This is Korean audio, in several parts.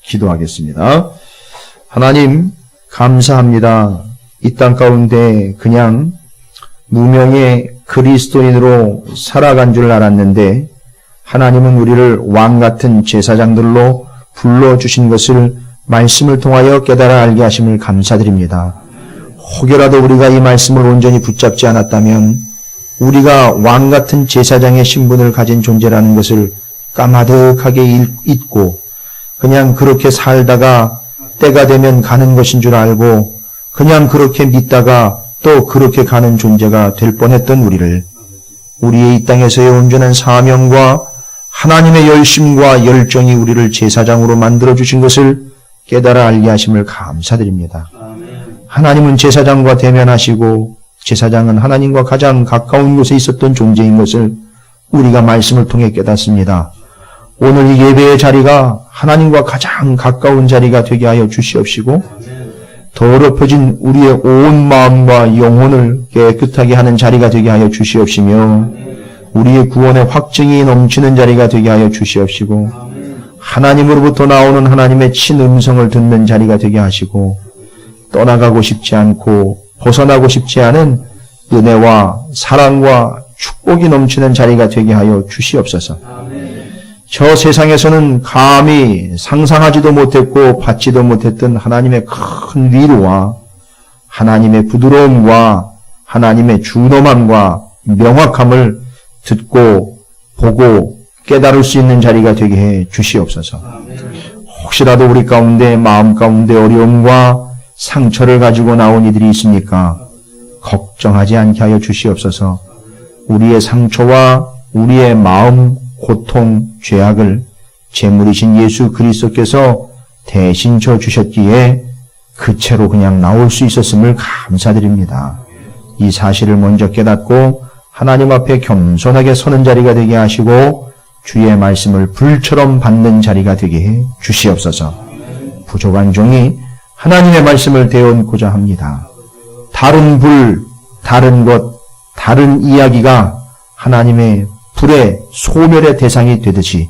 기도하겠습니다. 하나님, 감사합니다. 이 땅 가운데 그냥 무명의 그리스도인으로 살아간 줄 알았는데 하나님은 우리를 왕같은 제사장들로 불러주신 것을 말씀을 통하여 깨달아 알게 하심을 감사드립니다. 혹여라도 우리가 이 말씀을 온전히 붙잡지 않았다면 우리가 왕같은 제사장의 신분을 가진 존재라는 것을 까마득하게 잊고 그냥 그렇게 살다가 때가 되면 가는 것인 줄 알고 그냥 그렇게 믿다가 또 그렇게 가는 존재가 될 뻔했던 우리를 우리의 이 땅에서의 온전한 사명과 하나님의 열심과 열정이 우리를 제사장으로 만들어주신 것을 깨달아 알게 하심을 감사드립니다. 하나님은 제사장과 대면하시고 제사장은 하나님과 가장 가까운 곳에 있었던 존재인 것을 우리가 말씀을 통해 깨닫습니다. 오늘 이 예배의 자리가 하나님과 가장 가까운 자리가 되게 하여 주시옵시고 더럽혀진 우리의 온 마음과 영혼을 깨끗하게 하는 자리가 되게 하여 주시옵시며 우리의 구원의 확증이 넘치는 자리가 되게 하여 주시옵시고 하나님으로부터 나오는 하나님의 친음성을 듣는 자리가 되게 하시고 떠나가고 싶지 않고 벗어나고 싶지 않은 은혜와 사랑과 축복이 넘치는 자리가 되게 하여 주시옵소서. 저 세상에서는 감히 상상하지도 못했고 받지도 못했던 하나님의 큰 위로와 하나님의 부드러움과 하나님의 준엄함과 명확함을 듣고 보고 깨달을 수 있는 자리가 되게 해 주시옵소서. 혹시라도 우리 가운데 마음 가운데 어려움과 상처를 가지고 나온 이들이 있습니까? 걱정하지 않게 하여 주시옵소서. 우리의 상처와 우리의 마음, 고통, 죄악을 제물이신 예수 그리스도께서 대신 져 주셨기에 그 채로 그냥 나올 수 있었음을 감사드립니다. 이 사실을 먼저 깨닫고 하나님 앞에 겸손하게 서는 자리가 되게 하시고 주의 말씀을 불처럼 받는 자리가 되게 해 주시옵소서. 부족한 종이 하나님의 말씀을 대언고자 합니다. 다른 불, 다른 것, 다른 이야기가 하나님의 불의 소멸의 대상이 되듯이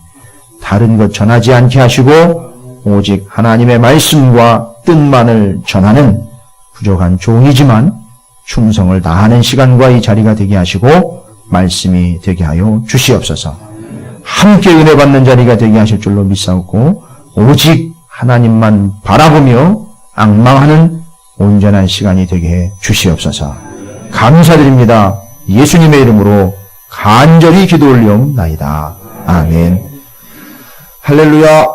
다른 것 전하지 않게 하시고 오직 하나님의 말씀과 뜻만을 전하는 부족한 종이지만 충성을 다하는 시간과 이 자리가 되게 하시고 말씀이 되게 하여 주시옵소서. 함께 은혜 받는 자리가 되게 하실 줄로 믿사옵고 오직 하나님만 바라보며 앙망하는 온전한 시간이 되게 해 주시옵소서. 감사드립니다. 예수님의 이름으로 간절히 기도 올리옵나이다. 아멘. 할렐루야.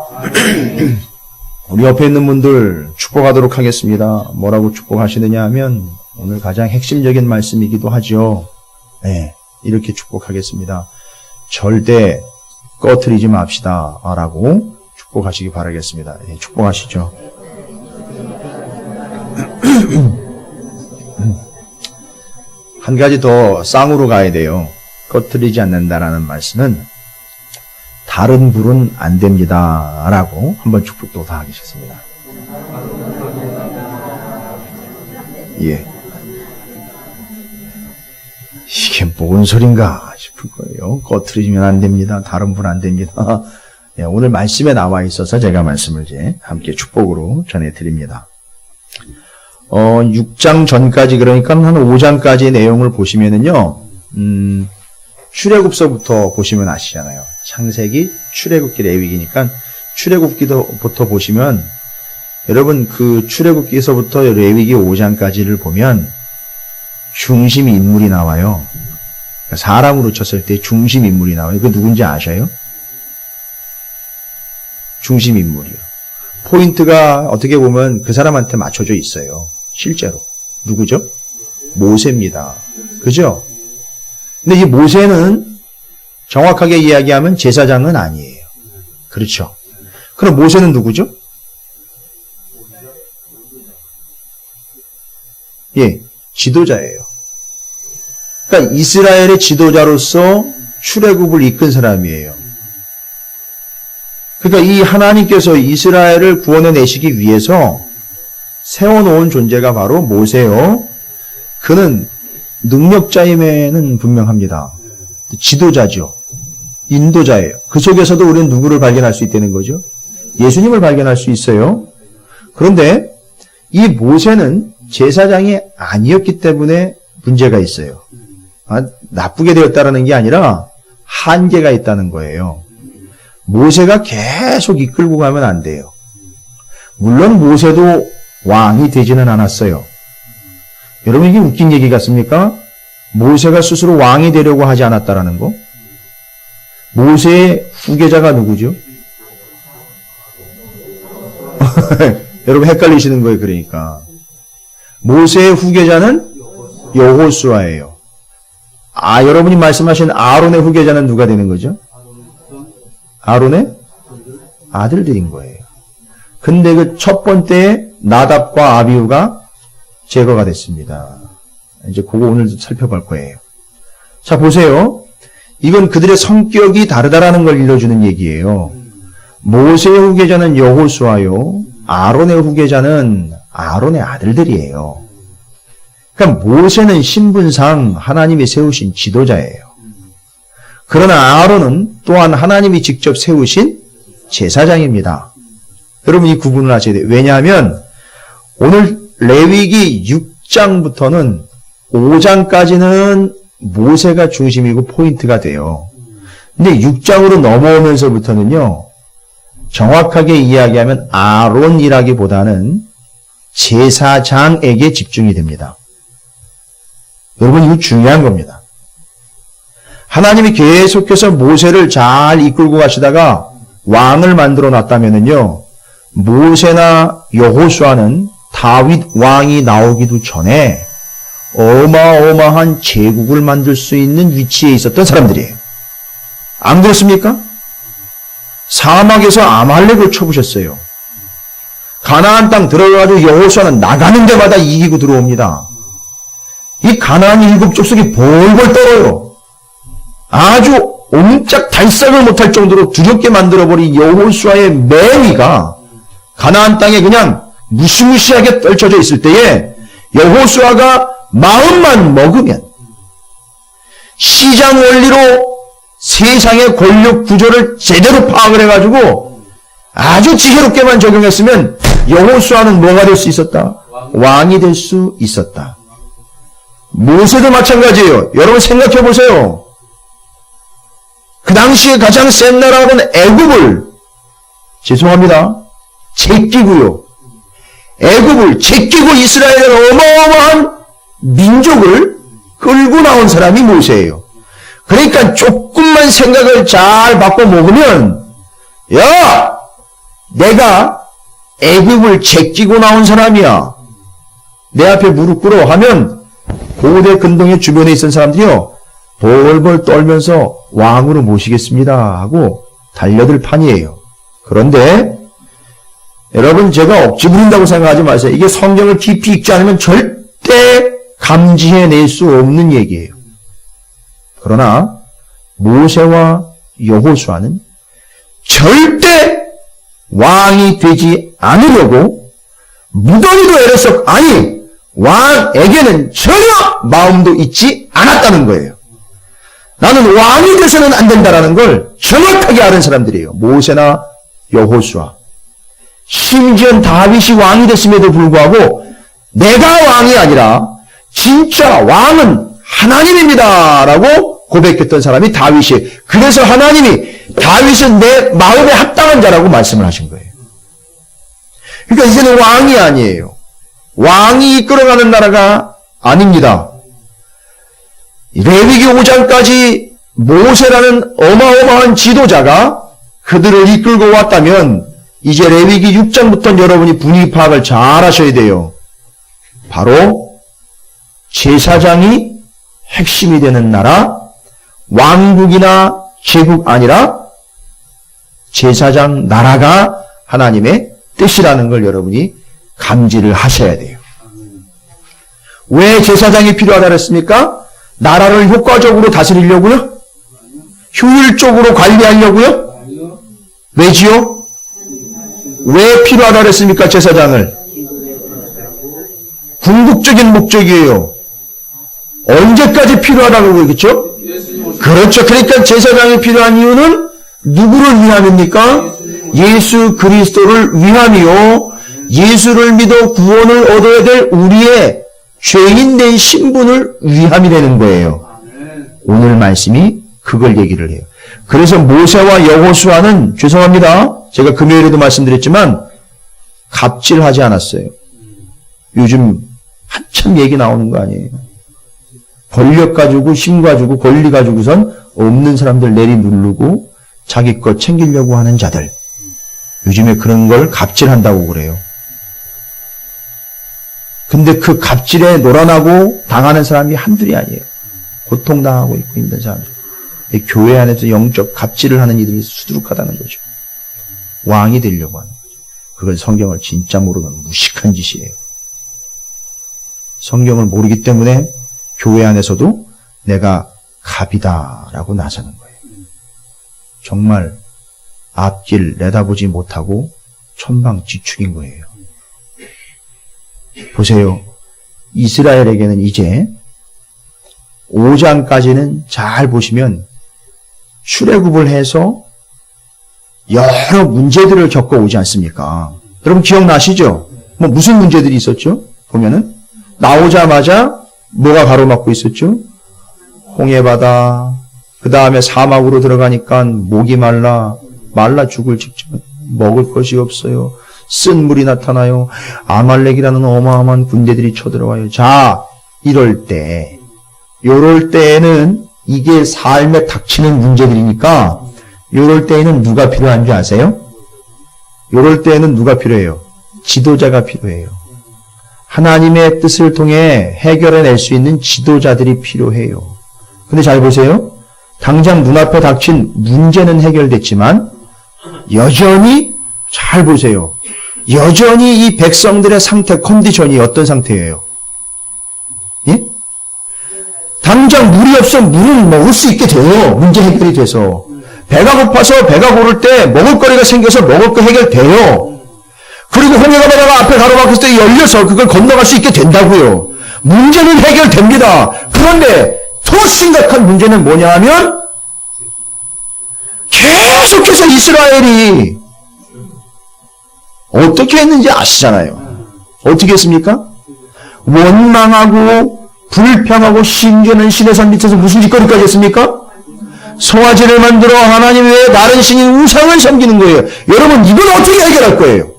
우리 옆에 있는 분들 축복하도록 하겠습니다. 뭐라고 축복하시느냐 하면 오늘 가장 핵심적인 말씀이기도 하죠. 네, 이렇게 축복하겠습니다. 절대 꺼트리지 맙시다 라고 축복하시기 바라겠습니다. 네, 축복하시죠. 한 가지 더 쌍으로 가야 돼요. 꺼트리지 않는다라는 말씀은 다른 불은 안 됩니다 라고 한번 축복도 다 하겠습니다. 예. 이게 뭔 소린가 싶을 거예요. 꺼트리면 안 됩니다. 다른 불 안 됩니다. 예, 오늘 말씀에 나와 있어서 제가 말씀을 이제 함께 축복으로 전해드립니다. 6장 전까지 그러니까 한 5장까지의 내용을 보시면은요, 출애굽서부터 보시면 아시잖아요. 창세기, 출애굽기, 레위기니까 출애굽기부터 보시면 여러분 그 출애굽기에서부터 레위기 5장까지를 보면 중심 인물이 나와요. 사람으로 쳤을 때 중심 인물이 나와요. 그 누군지 아셔요? 중심 인물이요. 포인트가 어떻게 보면 그 사람한테 맞춰져 있어요. 실제로. 누구죠? 모세입니다. 그죠? 근데 이 모세는 정확하게 이야기하면 제사장은 아니에요. 그렇죠? 그럼 모세는 누구죠? 예, 지도자예요. 그러니까 이스라엘의 지도자로서 출애굽을 이끈 사람이에요. 그러니까 이 하나님께서 이스라엘을 구원해내시기 위해서 세워놓은 존재가 바로 모세요. 그는 능력자임에는 분명합니다. 지도자죠. 인도자예요. 그 속에서도 우리는 누구를 발견할 수 있다는 거죠? 예수님을 발견할 수 있어요. 그런데 이 모세는 제사장이 아니었기 때문에 문제가 있어요. 나쁘게 되었다는 게 아니라 한계가 있다는 거예요. 모세가 계속 이끌고 가면 안 돼요. 물론 모세도 왕이 되지는 않았어요. 여러분, 이게 웃긴 얘기 같습니까? 모세가 스스로 왕이 되려고 하지 않았다라는 거. 모세의 후계자가 누구죠? 여러분 헷갈리시는 거예요. 그러니까 모세의 후계자는 여호수아예요. 여러분이 말씀하신 아론의 후계자는 누가 되는 거죠? 아론의 아들들인 거예요. 근데 그 첫 번째 나답과 아비후가 제거가 됐습니다. 이제 그거 오늘 살펴볼 거예요. 자, 보세요. 이건 그들의 성격이 다르다라는 걸 일러주는 얘기예요. 모세의 후계자는 여호수아요. 아론의 후계자는 아론의 아들들이에요. 그러니까 모세는 신분상 하나님이 세우신 지도자예요. 그러나 아론은 또한 하나님이 직접 세우신 제사장입니다. 여러분 이 구분을 하셔야 돼요. 왜냐하면 오늘 레위기 6장부터는 5장까지는 모세가 중심이고 포인트가 돼요. 근데 6장으로 넘어오면서부터는요, 정확하게 이야기하면 아론이라기보다는 제사장에게 집중이 됩니다. 여러분 이거 중요한 겁니다. 하나님이 계속해서 모세를 잘 이끌고 가시다가 왕을 만들어 놨다면은요, 모세나 여호수아는 다윗 왕이 나오기도 전에 어마어마한 제국을 만들 수 있는 위치에 있었던 사람들이에요. 안 그렇습니까? 사막에서 아말렉을 쳐부셨어요. 가나안 땅 들어가가지고 여호수아는 나가는 데마다 이기고 들어옵니다. 이 가나안 7족속이 벌벌 떨어요. 아주 옴짝달싹을 못할 정도로 두렵게 만들어버린 여호수아의 매위가 가나안 땅에 그냥 무시무시하게 떨쳐져 있을 때에 여호수아가 마음만 먹으면 시장 원리로 세상의 권력 구조를 제대로 파악을 해가지고 아주 지혜롭게만 적용했으면 여호수아는 뭐가 될 수 있었다? 왕이 될 수 있었다. 모세도 마찬가지예요. 여러분 생각해 보세요. 그 당시에 가장 센 나라는 애굽을, 죄송합니다, 제끼고요. 애굽을 제끼고 이스라엘의 어마어마한 민족을 끌고 나온 사람이 모세예요. 그러니까 조금만 생각을 잘 바꿔 먹으면, 야, 내가 애굽을 제끼고 나온 사람이야, 내 앞에 무릎 꿇어 하면 고대 근동의 주변에 있던 사람들이요, 벌벌 떨면서 왕으로 모시겠습니다 하고 달려들 판이에요. 그런데 여러분, 제가 억지 부린다고 생각하지 마세요. 이게 성경을 깊이 읽지 않으면 절대 감지해낼 수 없는 얘기예요. 그러나 모세와 여호수아는 절대 왕이 되지 않으려고 무더기도 애를 아니 왕에게는 전혀 마음도 있지 않았다는 거예요. 나는 왕이 돼서는 안 된다라는 걸 정확하게 아는 사람들이에요. 모세나 여호수아. 심지어 다윗이 왕이 됐음에도 불구하고 내가 왕이 아니라 진짜 왕은 하나님입니다 라고 고백했던 사람이 다윗이에요. 그래서 하나님이 다윗은 내 마음에 합당한 자라고 말씀을 하신 거예요. 그러니까 이제는 왕이 아니에요. 왕이 이끌어가는 나라가 아닙니다. 레위기 5장까지 모세라는 어마어마한 지도자가 그들을 이끌고 왔다면 이제 레위기 6장부터는 여러분이 분위기 파악을 잘 하셔야 돼요. 바로 제사장이 핵심이 되는 나라, 왕국이나 제국 아니라 제사장 나라가 하나님의 뜻이라는 걸 여러분이 감지를 하셔야 돼요. 왜 제사장이 필요하다 그랬습니까? 나라를 효과적으로 다스리려고요? 효율적으로 관리하려고요? 왜지요? 왜 필요하다 그랬습니까? 제사장을. 궁극적인 목적이에요. 언제까지 필요하다고 그러겠죠? 그렇죠. 그러니까 제사장이 필요한 이유는 누구를 위함입니까? 예수 그리스도를 위함이요 예수를 믿어 구원을 얻어야 될 우리의 죄인된 신분을 위함이라는 거예요. 오늘 말씀이 그걸 얘기를 해요. 그래서 모세와 여호수아는 죄송합니다. 제가 금요일에도 말씀드렸지만 갑질하지 않았어요. 요즘 한참 얘기 나오는 거 아니에요. 권력 가지고 힘 가지고 권리 가지고선 없는 사람들 내리누르고 자기 것 챙기려고 하는 자들. 요즘에 그런 걸 갑질한다고 그래요. 근데 그 갑질에 놀아나고 당하는 사람이 한둘이 아니에요. 고통당하고 있고 힘든 사람들. 교회 안에서 영적 갑질을 하는 이들이 수두룩하다는 거죠. 왕이 되려고 하는 거죠. 그건 성경을 진짜 모르는 무식한 짓이에요. 성경을 모르기 때문에 교회 안에서도 내가 갑이다라고 나서는 거예요. 정말 앞길 내다보지 못하고 천방지축인 거예요. 보세요. 이스라엘에게는 이제 5장까지는 잘 보시면 출애굽을 해서 여러 문제들을 겪어오지 않습니까? 여러분 기억나시죠? 무슨 문제들이 있었죠? 보면은 나오자마자 뭐가 가로막고 있었죠? 홍해바다. 그 다음에 사막으로 들어가니까 목이 말라 죽을 직전. 먹을 것이 없어요. 쓴 물이 나타나요. 아말렉이라는 어마어마한 군대들이 쳐들어와요. 자, 이럴 때에는 이게 삶에 닥치는 문제들이니까 이럴 때에는 누가 필요한 줄 아세요? 이럴 때에는 누가 필요해요? 지도자가 필요해요. 하나님의 뜻을 통해 해결해낼 수 있는 지도자들이 필요해요. 근데 잘 보세요. 당장 눈앞에 닥친 문제는 해결됐지만 여전히 잘 보세요. 여전히 이 백성들의 상태, 컨디션이 어떤 상태예요? 예? 당장 물이 없어 물은 먹을 수 있게 돼요. 문제 해결이 돼서. 배가 고파서 배가 고를 때 먹을 거리가 생겨서 먹을 거 해결돼요. 그리고 홍해가 바다가 앞에 가로막혔을 때 열려서 그걸 건너갈 수 있게 된다고요. 문제는 해결됩니다. 그런데 더 심각한 문제는 뭐냐 하면 계속해서 이스라엘이 어떻게 했는지 아시잖아요. 어떻게 했습니까? 원망하고 불평하고 심지어는 신의 산 밑에서 무슨 짓거리까지 했습니까? 송아지를 만들어 하나님 외에 다른 신인 우상을 섬기는 거예요. 여러분 이건 어떻게 해결할 거예요?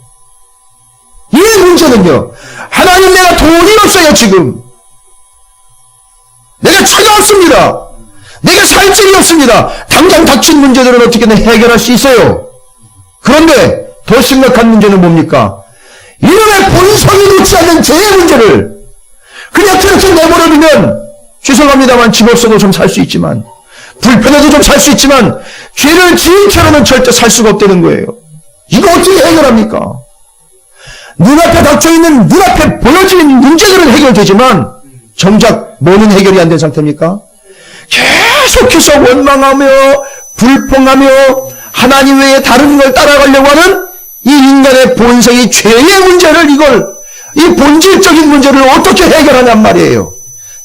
이 문제는요. 하나님 내가 돈이 없어요 지금. 내가 차가 없습니다. 내가 살 집이 없습니다. 당장 닥친 문제들은 어떻게든 해결할 수 있어요. 그런데 더 심각한 문제는 뭡니까? 이놈의 본성이 놓지 않는 죄의 문제를 그냥 그렇게 내버려두면 죄송합니다만 집 없어도 좀 살 수 있지만 불편해도 좀 살 수 있지만 죄를 지은 채로는 절대 살 수가 없다는 거예요. 이거 어떻게 해결합니까? 눈앞에 닥쳐있는 눈앞에 보여지는 문제들은 해결되지만 정작 뭐는 해결이 안 된 상태입니까? 계속해서 원망하며 불평하며 하나님 외에 다른 걸 따라가려고 하는 이 인간의 본성이 죄의 문제를 이 본질적인 문제를 어떻게 해결하냔 말이에요.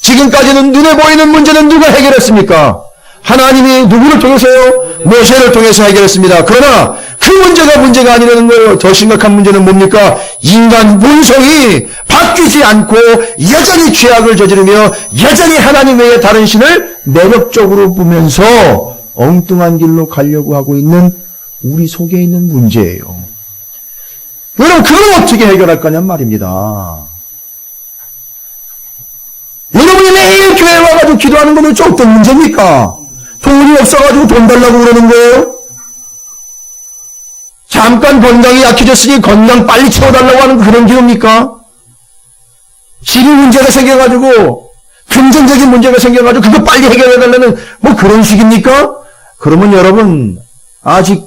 지금까지는 눈에 보이는 문제는 누가 해결했습니까? 하나님이 누구를 통해서요? 모세를 통해서 해결했습니다. 그러나 그 문제가 아니라는 거예요. 더 심각한 문제는 뭡니까? 인간 본성이 바뀌지 않고 여전히 죄악을 저지르며 여전히 하나님 외에 다른 신을 매력적으로 보면서 엉뚱한 길로 가려고 하고 있는 우리 속에 있는 문제예요. 여러분 그걸 어떻게 해결할 거냔 말입니다. 여러분이 매일 교회에 와가지고 기도하는 건 도대체 어떤 문제입니까? 돈이 없어가지고 돈 달라고 그러는 거예요? 잠깐 건강이 약해졌으니 건강 빨리 채워달라고 하는 그런 기도입니까? 질이 문제가 생겨가지고 금전적인 문제가 생겨가지고 그거 빨리 해결해달라는 그런 식입니까? 그러면 여러분 아직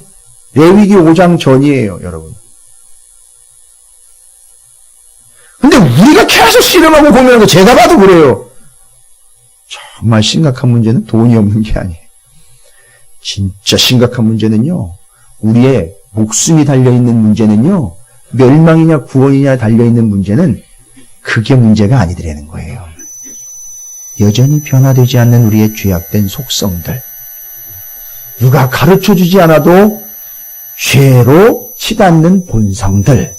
레위기 5장 전이에요. 여러분. 근데 우리가 계속 실험하고 고민하는 거 제가 봐도 그래요. 정말 심각한 문제는 돈이 없는 게 아니에요. 진짜 심각한 문제는요. 우리의 목숨이 달려있는 문제는요. 멸망이냐 구원이냐 달려있는 문제는 그게 문제가 아니더라는 거예요. 여전히 변화되지 않는 우리의 죄악된 속성들. 누가 가르쳐주지 않아도 죄로 치닫는 본성들.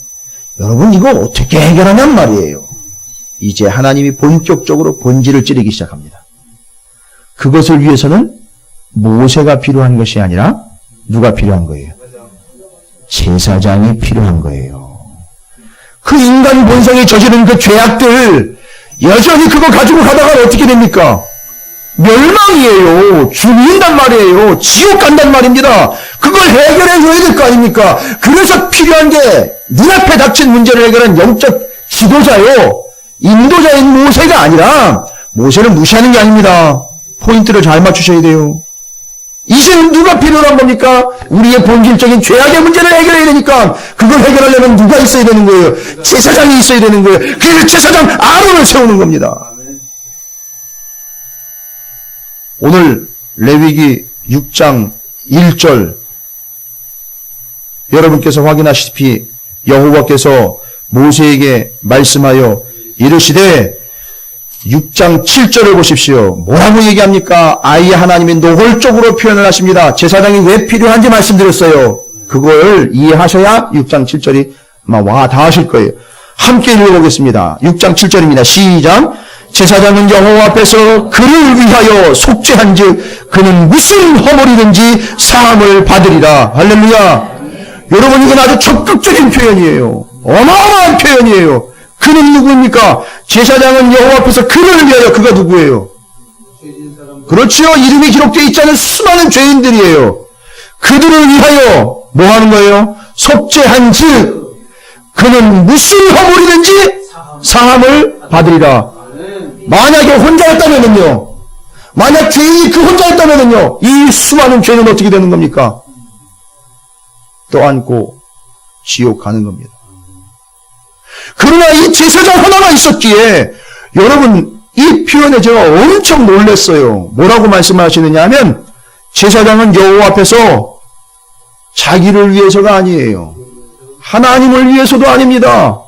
여러분 이거 어떻게 해결하냔 말이에요. 이제 하나님이 본격적으로 본질을 찌르기 시작합니다. 그것을 위해서는 모세가 필요한 것이 아니라 누가 필요한 거예요? 제사장이 필요한 거예요. 그 인간 본성이 저지른 그 죄악들 여전히 그거 가지고 가다가 어떻게 됩니까? 멸망이에요. 죽는단 말이에요. 지옥 간단 말입니다. 그걸 해결해 줘야 될 거 아닙니까? 그래서 필요한 게 눈앞에 닥친 문제를 해결한 영적 지도자요. 인도자인 모세가 아니라 모세를 무시하는 게 아닙니다. 포인트를 잘 맞추셔야 돼요. 이제는 누가 필요한 겁니까? 우리의 본질적인 죄악의 문제를 해결해야 되니까 그걸 해결하려면 누가 있어야 되는 거예요? 제사장이 있어야 되는 거예요. 그래서 제사장 아론을 세우는 겁니다. 오늘 레위기 6장 1절 여러분께서 확인하시다시피 여호와께서 모세에게 말씀하여 이르시되 6장 7절을 보십시오. 뭐라고 얘기합니까? 아예 하나님이 노골적으로 표현을 하십니다. 제사장이 왜 필요한지 말씀드렸어요. 그걸 이해하셔야 6장 7절이 아마 와 닿으실 거예요. 함께 읽어보겠습니다. 6장 7절입니다. 시작. 제사장은 여호와 앞에서 그를 위하여 속죄한즉 그는 무슨 허물이든지 사함을 받으리라. 할렐루야. 여러분 이건 아주 적극적인 표현이에요. 어마어마한 표현이에요. 그는 누구입니까? 제사장은 여호와 앞에서 그를 위하여. 그가 누구예요? 그렇죠. 이름이 기록되어 있지 않은 수많은 죄인들이에요. 그들을 위하여 뭐 하는 거예요? 속죄한즉 그는 무슨 허물이든지 사함을 받으리라. 만약에 혼자였다면요, 만약 죄인이 그 혼자였다면요, 이 수많은 죄는 어떻게 되는 겁니까? 떠안고 지옥 가는 겁니다. 그러나 이 제사장 하나가 있었기에 여러분 이 표현에 제가 엄청 놀랐어요. 뭐라고 말씀하시느냐 하면 제사장은 여호와 앞에서 자기를 위해서가 아니에요. 하나님을 위해서도 아닙니다.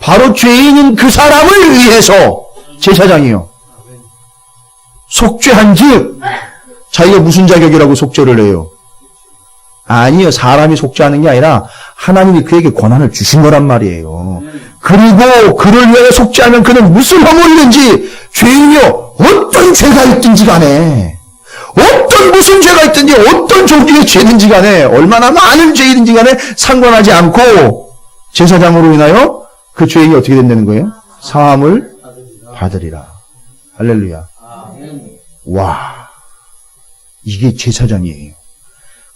바로 죄인인 그 사람을 위해서 제사장이요. 속죄한즉 자기가 무슨 자격이라고 속죄를 해요? 아니요. 사람이 속죄하는 게 아니라 하나님이 그에게 권한을 주신 거란 말이에요. 그리고 그를 위하여 속죄하면 그는 무슨 허물이든지 죄인이요. 어떤 죄가 있든지 간에 어떤 무슨 죄가 있든지 어떤 종류의 죄든지 간에 얼마나 많은 죄이든지 간에 상관하지 않고 제사장으로 인하여 그 죄인이 어떻게 된다는 거예요? 사함을 받으리라. 할렐루야. 와, 이게 제사장이에요.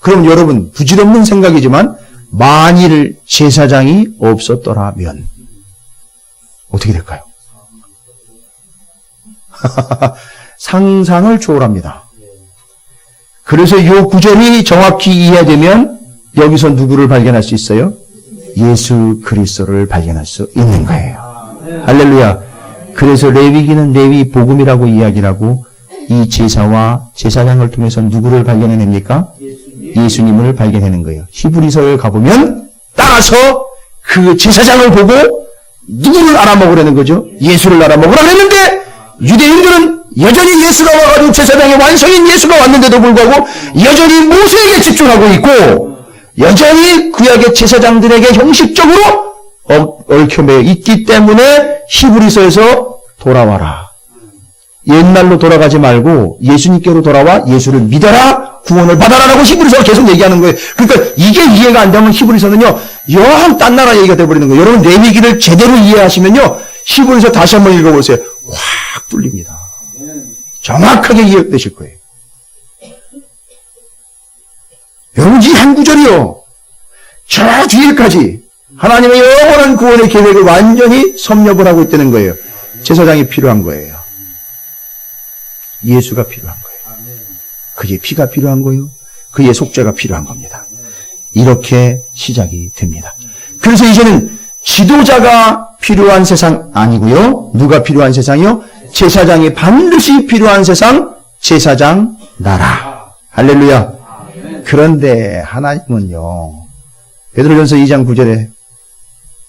그럼 여러분 부질없는 생각이지만 만일 제사장이 없었더라면 어떻게 될까요? 상상을 초월합니다. 그래서 이 구절이 정확히 이해되면 여기서 누구를 발견할 수 있어요? 예수 그리스도를 발견할 수 있는 거예요. 할렐루야. 그래서 레위기는 레위 복음이라고 이야기를 하고 이 제사와 제사장을 통해서 누구를 발견해냅니까? 예수님을 발견하는 거예요. 히브리서에 가보면 따라서 그 제사장을 보고 누구를 알아먹으라는 거죠? 예수를 알아먹으라고 했는데 유대인들은 여전히 예수가 와가지고 제사장의 완성인 예수가 왔는데도 불구하고 여전히 모세에게 집중하고 있고 여전히 구약의 제사장들에게 형식적으로 얽혀매여 있기 때문에 히브리서에서 돌아와라. 옛날로 돌아가지 말고 예수님께로 돌아와 예수를 믿어라. 구원을 받아라라고 히브리서가 계속 얘기하는 거예요. 그러니까 이게 이해가 안 되면 히브리서는요. 여한 딴 나라 얘기가 돼버리는 거예요. 여러분 레위기를 제대로 이해하시면요. 히브리서 다시 한번 읽어보세요. 확 뚫립니다. 정확하게 이해되실 거예요. 여러분 이 한 구절이요. 저 뒤에까지 하나님의 영원한 구원의 계획을 완전히 섭렵을 하고 있다는 거예요. 제사장이 필요한 거예요. 예수가 필요한 거예요. 그의 피가 필요한 거예요. 그의 속죄가 필요한 겁니다. 이렇게 시작이 됩니다. 그래서 이제는 지도자가 필요한 세상 아니고요. 누가 필요한 세상이요? 제사장이 반드시 필요한 세상, 제사장 나라. 할렐루야. 그런데 하나님은요. 베드로전서 2장 9절에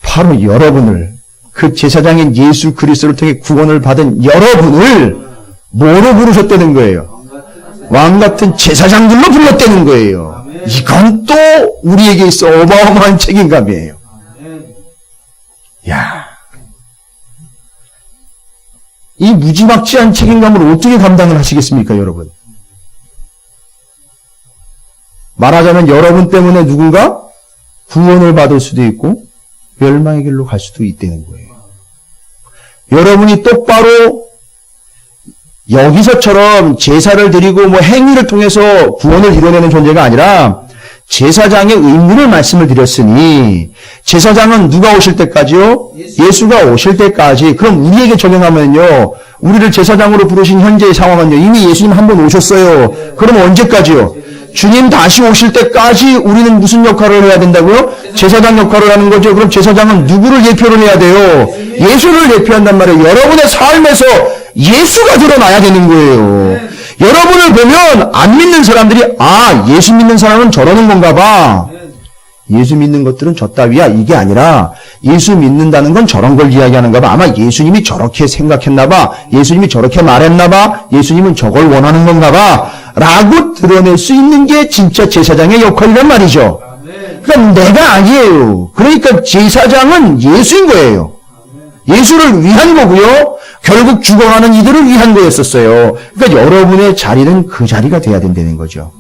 바로 여러분을 그 제사장인 예수 그리스도를 통해 구원을 받은 여러분을 뭐로 부르셨다는 거예요? 왕같은 제사장들로 불렀다는 거예요. 이건 또 우리에게 있어 어마어마한 책임감이에요. 야, 이 무지막지한 책임감을 어떻게 감당을 하시겠습니까, 여러분? 말하자면 여러분 때문에 누군가 구원을 받을 수도 있고 멸망의 길로 갈 수도 있다는 거예요. 여러분이 똑바로 여기서처럼 제사를 드리고 뭐 행위를 통해서 구원을 이뤄내는 존재가 아니라 제사장의 의무를 말씀을 드렸으니 제사장은 누가 오실 때까지요? 예수가 오실 때까지. 그럼 우리에게 적용하면요. 우리를 제사장으로 부르신 현재의 상황은요. 이미 예수님 한 번 오셨어요. 그럼 언제까지요? 주님 다시 오실 때까지 우리는 무슨 역할을 해야 된다고요? 제사장 역할을 하는 거죠. 그럼 제사장은 누구를 예표를 해야 돼요? 예수를 예표한단 말이에요. 여러분의 삶에서 예수가 드러나야 되는 거예요. 여러분을 보면 안 믿는 사람들이 예수 믿는 사람은 저러는 건가 봐. 예수 믿는 것들은 저 따위야. 이게 아니라 예수 믿는다는 건 저런 걸 이야기하는가 봐. 아마 예수님이 저렇게 생각했나 봐. 예수님이 저렇게 말했나 봐. 예수님은 저걸 원하는 건가 봐. 라고 드러낼 수 있는 게 진짜 제사장의 역할이란 말이죠. 그러니까 내가 아니에요. 그러니까 제사장은 예수인 거예요. 예수를 위한 거고요. 결국 죽어가는 이들을 위한 거였었어요. 그러니까 여러분의 자리는 그 자리가 돼야 된다는 거죠.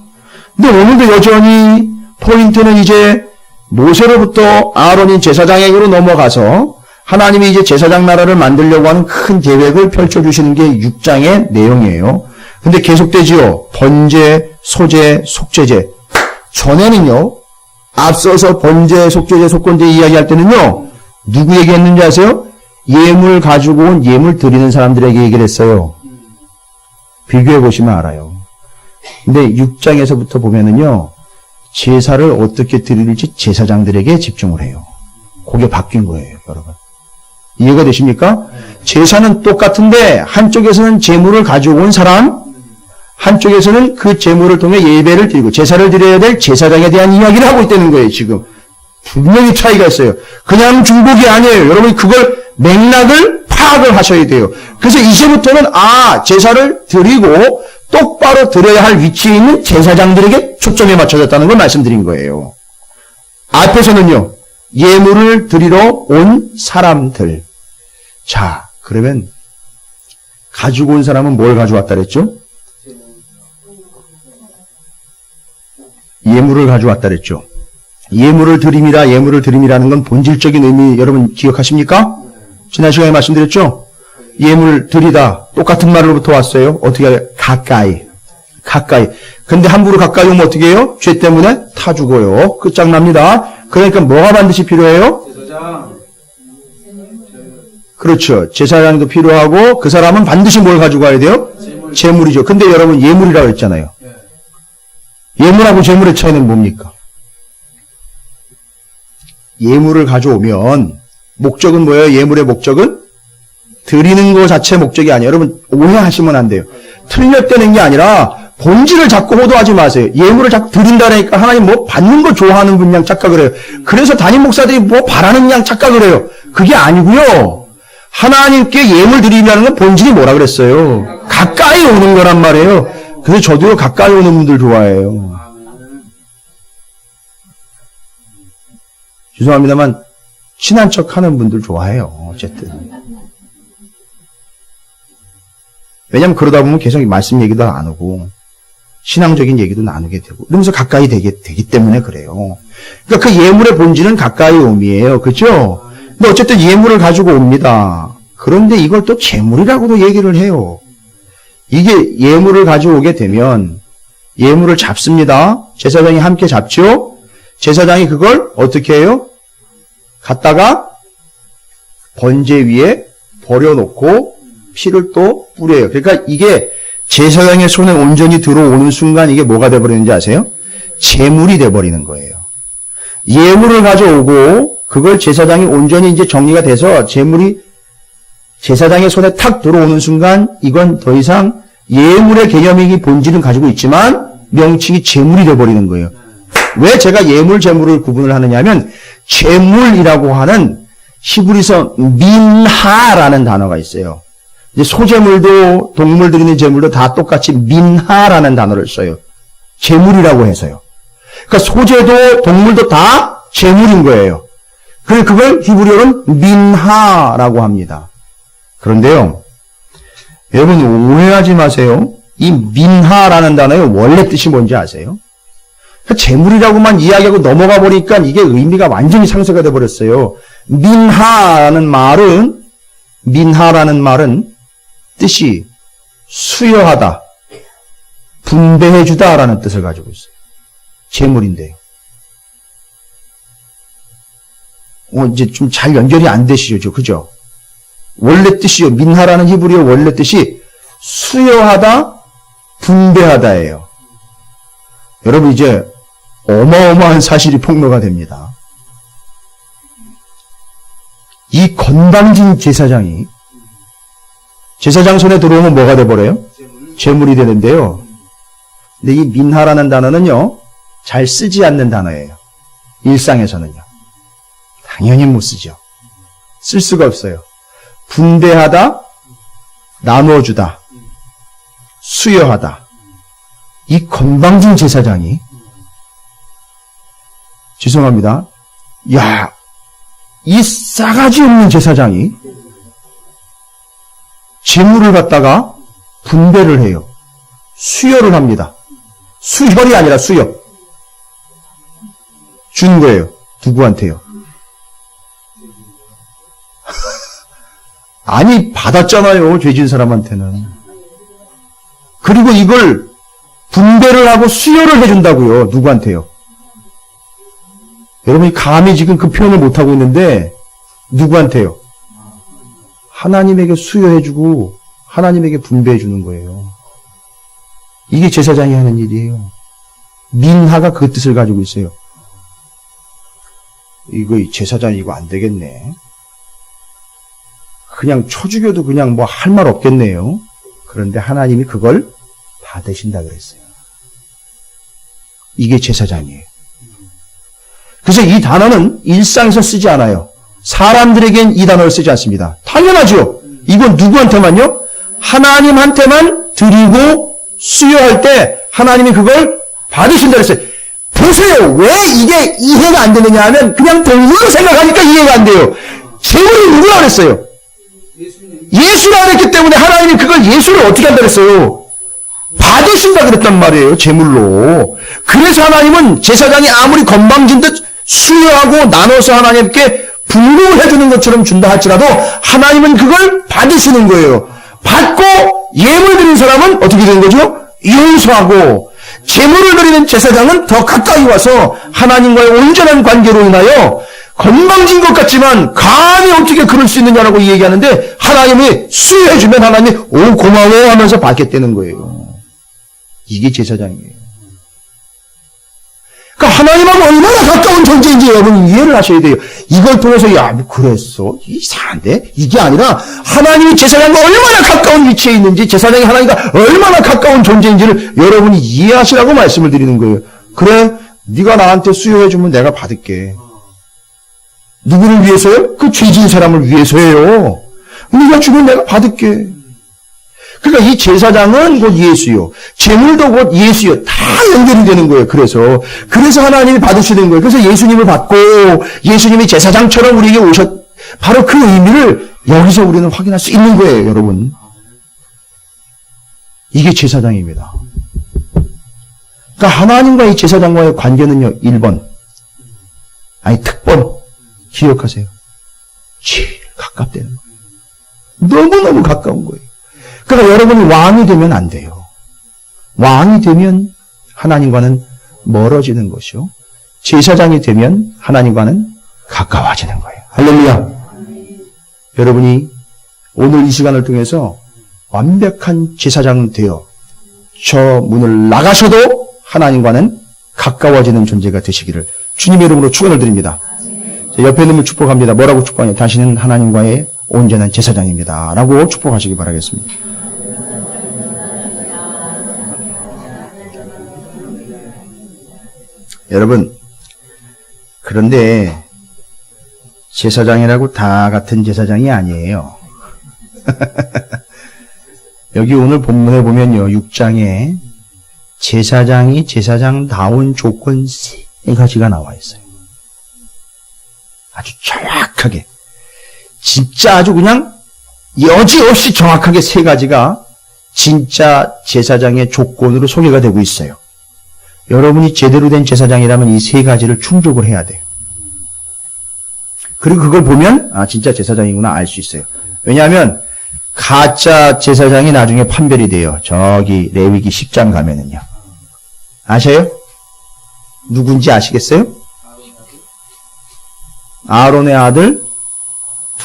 근데 오늘도 여전히 포인트는 이제 모세로부터 아론인 제사장에게로 넘어가서 하나님이 이제 제사장 나라를 만들려고 하는 큰 계획을 펼쳐주시는 게 6장의 내용이에요. 근데 계속되지요. 번제, 소제, 속죄제. 전에는요. 앞서서 번제, 속죄제, 속건제 이야기할 때는요. 누구에게 했는지 아세요? 예물 가지고 온 예물 드리는 사람들에게 얘기를 했어요. 비교해 보시면 알아요. 근데 6장에서부터 보면은요. 제사를 어떻게 드릴지 제사장들에게 집중을 해요. 그게 바뀐 거예요, 여러분. 이해가 되십니까? 제사는 똑같은데 한쪽에서는 제물을 가지고 온 사람, 한쪽에서는 그 제물을 통해 예배를 드리고 제사를 드려야 될 제사장에 대한 이야기를 하고 있다는 거예요, 지금. 분명히 차이가 있어요. 그냥 중복이 아니에요. 여러분이 그걸 맥락을 파악을 하셔야 돼요. 그래서 이제부터는 제사를 드리고 똑바로 드려야 할 위치에 있는 제사장들에게 초점이 맞춰졌다는 걸 말씀드린 거예요. 앞에서는요. 예물을 드리러 온 사람들. 자, 그러면 가지고 온 사람은 뭘 가져왔다 그랬죠? 예물을 가져왔다 그랬죠. 예물을 드림이라는 건 본질적인 의미 여러분 기억하십니까? 지난 시간에 말씀드렸죠? 예물 드리다 똑같은 말로부터 왔어요. 어떻게 해요? 가까이. 근데 함부로 가까이 오면 어떻게 해요? 죄 때문에 타 죽어요. 끝장납니다. 그러니까 뭐가 반드시 필요해요? 제사장. 그렇죠. 제사장도 필요하고 그 사람은 반드시 뭘 가지고 가야 돼요? 제물이죠. 근데 여러분 예물이라고 했잖아요. 예물하고 제물의 차이는 뭡니까? 예물을 가져오면 목적은 뭐예요? 예물의 목적은? 드리는 것 자체 목적이 아니에요. 여러분 오해하시면 안 돼요. 틀렸다는 게 아니라 본질을 자꾸 호도하지 마세요. 예물을 자꾸 드린다니까 하나님 뭐 받는 거 좋아하는 분 양 착각을 해요. 그래서 담임 목사들이 뭐 바라는 양 착각을 해요. 그게 아니고요. 하나님께 예물 드리라는 건 본질이 뭐라 그랬어요? 가까이 오는 거란 말이에요. 그래서 저도 가까이 오는 분들 좋아해요. 죄송합니다만 친한 척 하는 분들 좋아해요. 어쨌든. 왜냐면 그러다 보면 계속 말씀 얘기도 안 하고 신앙적인 얘기도 나누게 되고 이러면서 가까이 되기 때문에 그래요. 그러니까 그 예물의 본질은 가까이 옴이에요. 그렇죠? 근데 어쨌든 예물을 가지고 옵니다. 그런데 이걸 또 제물이라고도 얘기를 해요. 이게 예물을 가져오게 되면 예물을 잡습니다. 제사장이 함께 잡죠? 제사장이 그걸 어떻게 해요? 갖다가 번제 위에 버려놓고 피를 또 뿌려요. 그러니까 이게 제사장의 손에 온전히 들어오는 순간 이게 뭐가 돼버리는지 아세요? 제물이 돼버리는 거예요. 예물을 가져오고 그걸 제사장이 온전히 이제 정리가 돼서 제물이 제사장의 손에 탁 들어오는 순간 이건 더 이상 예물의 개념이기 본질은 가지고 있지만 명칭이 제물이 돼버리는 거예요. 왜 제가 예물, 제물을 구분을 하느냐면 제물이라고 하는 히브리서 민하라는 단어가 있어요. 이제 소제물도 동물 드리는 제물도 다 똑같이 민하라는 단어를 써요. 제물이라고 해서요. 그러니까 소재도 동물도 다 제물인 거예요. 그래서 그걸 히브리어는 민하라고 합니다. 그런데요, 여러분 오해하지 마세요. 이 민하라는 단어의 원래 뜻이 뭔지 아세요? 제물이라고만 이야기하고 넘어가 보니까 이게 의미가 완전히 상쇄가 돼버렸어요. 민하라는 말은 뜻이 수여하다, 분배해주다라는 뜻을 가지고 있어요. 제물인데요. 이제 좀 잘 연결이 안 되시죠? 그죠? 원래 뜻이요. 민하라는 히브리어 원래 뜻이 수여하다, 분배하다예요. 여러분 이제 어마어마한 사실이 폭로가 됩니다. 이 건방진 제사장이 제사장 손에 들어오면 뭐가 돼버려요? 제물이 되는데요. 근데 이 민하라는 단어는요, 잘 쓰지 않는 단어예요. 일상에서는요. 당연히 못 쓰죠. 쓸 수가 없어요. 분배하다, 나눠주다, 수여하다. 이 건방진 제사장이, 죄송합니다. 야, 이 싸가지 없는 제사장이 재물을 갖다가 분배를 해요. 수여를 합니다. 수혈이 아니라 수여. 준 거예요. 누구한테요? 아니, 받았잖아요. 죄진 사람한테는. 그리고 이걸 분배를 하고 수여를 해준다고요. 누구한테요? 여러분이 감히 지금 그 표현을 못하고 있는데 누구한테요? 하나님에게 수여해주고 하나님에게 분배해주는 거예요. 이게 제사장이 하는 일이에요. 민하가 그 뜻을 가지고 있어요. 이거 제사장 이거 안 되겠네. 그냥 쳐죽여도 그냥 뭐 할 말 없겠네요. 그런데 하나님이 그걸 받으신다 그랬어요. 이게 제사장이에요. 그래서 이 단어는 일상에서 쓰지 않아요. 사람들에겐 이 단어를 쓰지 않습니다. 당연하죠. 이건 누구한테만요? 하나님한테만 드리고 수여할 때 하나님이 그걸 받으신다 그랬어요. 보세요. 왜 이게 이해가 안 되느냐 하면 그냥 동물로 생각하니까 이해가 안 돼요. 제물이 누구라 그랬어요? 예수라 그랬기 때문에 하나님이 그걸 예수를 어떻게 한다 그랬어요? 받으신다 그랬단 말이에요. 제물로. 그래서 하나님은 제사장이 아무리 건방진 듯 수여하고 나눠서 하나님께 분배를 해주는 것처럼 준다 할지라도 하나님은 그걸 받으시는 거예요. 받고 예물 드리는 사람은 어떻게 되는 거죠? 용서하고 제물을 드리는 제사장은 더 가까이 와서 하나님과의 온전한 관계로 인하여 건방진 것 같지만 감히 어떻게 그럴 수 있느냐라고 얘기하는데 하나님이 수여해주면 하나님이 오 고마워 하면서 받겠다는 거예요. 이게 제사장이에요. 그러니까 하나님하고 얼마나 가까운 존재인지 여러분 이해를 하셔야 돼요. 이걸 통해서 야 뭐 그랬어? 이상한데? 이게 아니라 하나님이 제사장과 얼마나 가까운 위치에 있는지 제사장이 하나님과 얼마나 가까운 존재인지를 여러분이 이해하시라고 말씀을 드리는 거예요. 그래 네가 나한테 수여해주면 내가 받을게. 누구를 위해서요? 그 죄진 사람을 위해서예요. 네가 주면 내가 받을게. 그러니까 이 제사장은 곧 예수요. 제물도 곧 예수요. 다 연결이 되는 거예요. 그래서 하나님이 받으시는 거예요. 그래서 예수님을 받고 예수님이 제사장처럼 우리에게 오셨. 바로 그 의미를 여기서 우리는 확인할 수 있는 거예요. 여러분. 이게 제사장입니다. 그러니까 하나님과 이 제사장과의 관계는요. 1번. 아니 특번. 기억하세요. 제일 가깝다는 거예요. 너무너무 가까운 거예요. 그러니까 여러분이 왕이 되면 안 돼요. 왕이 되면 하나님과는 멀어지는 것이요. 제사장이 되면 하나님과는 가까워지는 거예요. 할렐루야. 여러분이 오늘 이 시간을 통해서 완벽한 제사장 되어 저 문을 나가셔도 하나님과는 가까워지는 존재가 되시기를 주님의 이름으로 축원을 드립니다. 옆에 있는 분 축복합니다. 뭐라고 축복하냐? 당신은 하나님과의 온전한 제사장입니다. 라고 축복하시기 바라겠습니다. 여러분, 그런데 제사장이라고 다 같은 제사장이 아니에요. 여기 오늘 본문에 보면요. 6장에 제사장이 제사장다운 조건 3가지가 나와 있어요. 아주 정확하게. 진짜 아주 그냥 여지없이 정확하게 3가지가 진짜 제사장의 조건으로 소개가 되고 있어요. 여러분이 제대로 된 제사장이라면 이 3가지를 충족을 해야 돼요. 그리고 그걸 보면 진짜 제사장이구나 알 수 있어요. 왜냐하면 가짜 제사장이 나중에 판별이 돼요. 저기 레위기 10장 가면은요. 아셔요? 누군지 아시겠어요? 아론의 아들,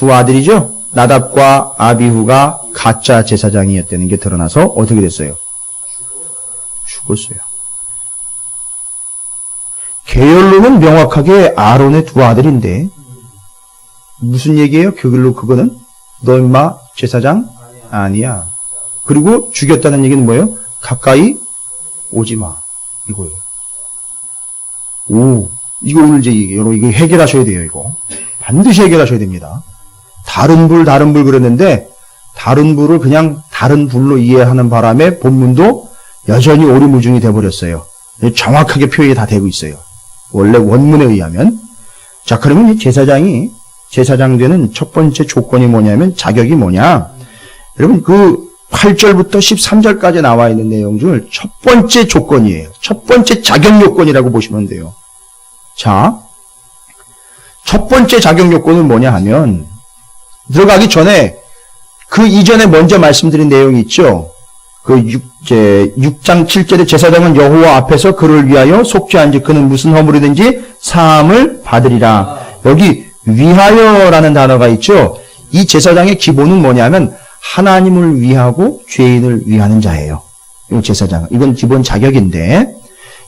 2 아들이죠? 나답과 아비후가 가짜 제사장이었다는 게 드러나서 어떻게 됐어요? 죽었어요. 계열로는 명확하게 아론의 2 아들인데 무슨 얘기예요? 그거는 너 임마 제사장 아니야. 그리고 죽였다는 얘기는 뭐예요? 가까이 오지 마. 이거예요. 이거 오늘 이제 여러분 이거 해결하셔야 돼요. 이거 반드시 해결하셔야 됩니다. 다른 불 그랬는데 다른 불을 그냥 다른 불로 이해하는 바람에 본문도 여전히 오리무중이 돼버렸어요. 정확하게 표현이 다 되고 있어요. 원래 원문에 의하면. 자, 그러면 이 제사장 되는 첫 번째 조건이 뭐냐면 자격이 뭐냐? 여러분 그 8절부터 13절까지 나와 있는 내용 중 첫 번째 조건이에요. 첫 번째 자격 요건이라고 보시면 돼요. 자, 첫 번째 자격 요건은 뭐냐 하면 들어가기 전에 그 이전에 먼저 말씀드린 내용이 있죠. 그 6장 7절에 제사장은 여호와 앞에서 그를 위하여 속죄한즉 그는 무슨 허물이든지 사함을 받으리라. 여기 위하여라는 단어가 있죠. 이 제사장의 기본은 뭐냐면 하나님을 위하고 죄인을 위하는 자예요. 이 제사장. 이건 기본 자격인데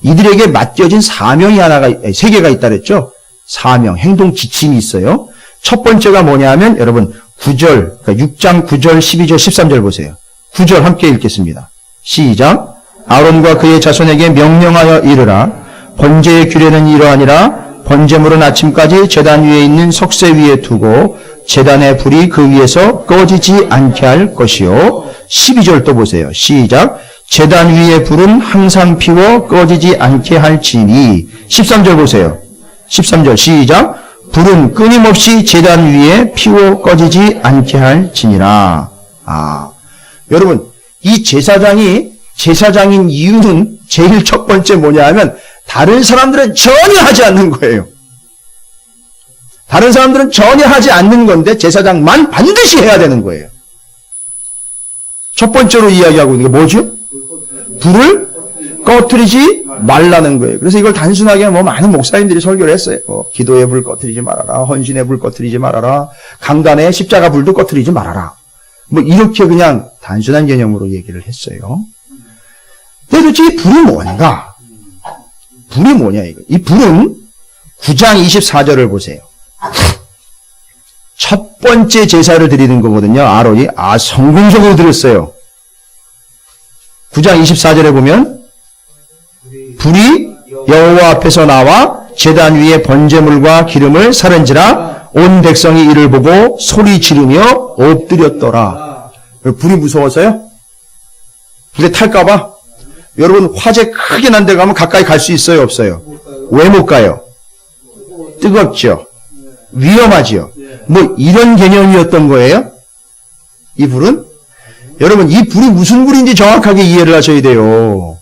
이들에게 맡겨진 사명이 3개가 있다 그랬죠. 사명, 행동 지침이 있어요. 첫 번째가 뭐냐면 여러분 9절, 그러니까 6장 9절, 12절, 13절 보세요. 9절 함께 읽겠습니다. 시작. 아론과 그의 자손에게 명령하여 이르라. 번제의 규례는 이러하니라. 번제물은 아침까지 제단 위에 있는 석쇠 위에 두고 제단의 불이 그 위에서 꺼지지 않게 할 것이요. 12절 또 보세요. 시작. 제단 위의 불은 항상 피워 꺼지지 않게 할지니. 13절 보세요. 13절 시작. 불은 끊임없이 제단 위에 피워 꺼지지 않게 할지니라. 여러분 이 제사장인 이유는 제일 첫 번째 뭐냐 하면 다른 사람들은 전혀 하지 않는 거예요. 다른 사람들은 전혀 하지 않는 건데 제사장만 반드시 해야 되는 거예요. 첫 번째로 이야기하고 있는 게 뭐죠? 불을 꺼트리지 말라는 거예요. 그래서 이걸 단순하게 많은 목사님들이 설교를 했어요. 기도의 불 꺼트리지 말아라. 헌신의 불 꺼트리지 말아라. 강단의 십자가 불도 꺼트리지 말아라. 이렇게 그냥 단순한 개념으로 얘기를 했어요. 근데 도대체 이 불이 뭔가? 불이 뭐냐 이거. 이 불은 9장 24절을 보세요. 첫 번째 제사를 드리는 거거든요. 아론이 성공적으로 드렸어요. 9장 24절에 보면 불이 여호와 앞에서 나와 제단 위에 번제물과 기름을 사른지라 온 백성이 이를 보고 소리 지르며 엎드렸더라. 불이 무서워서요? 불에 탈까봐? 여러분 화재 크게 난 데 가면 가까이 갈 수 있어요? 없어요? 왜 못 가요? 뜨겁죠? 위험하지요? 이런 개념이었던 거예요? 이 불은? 여러분 이 불이 무슨 불인지 정확하게 이해를 하셔야 돼요.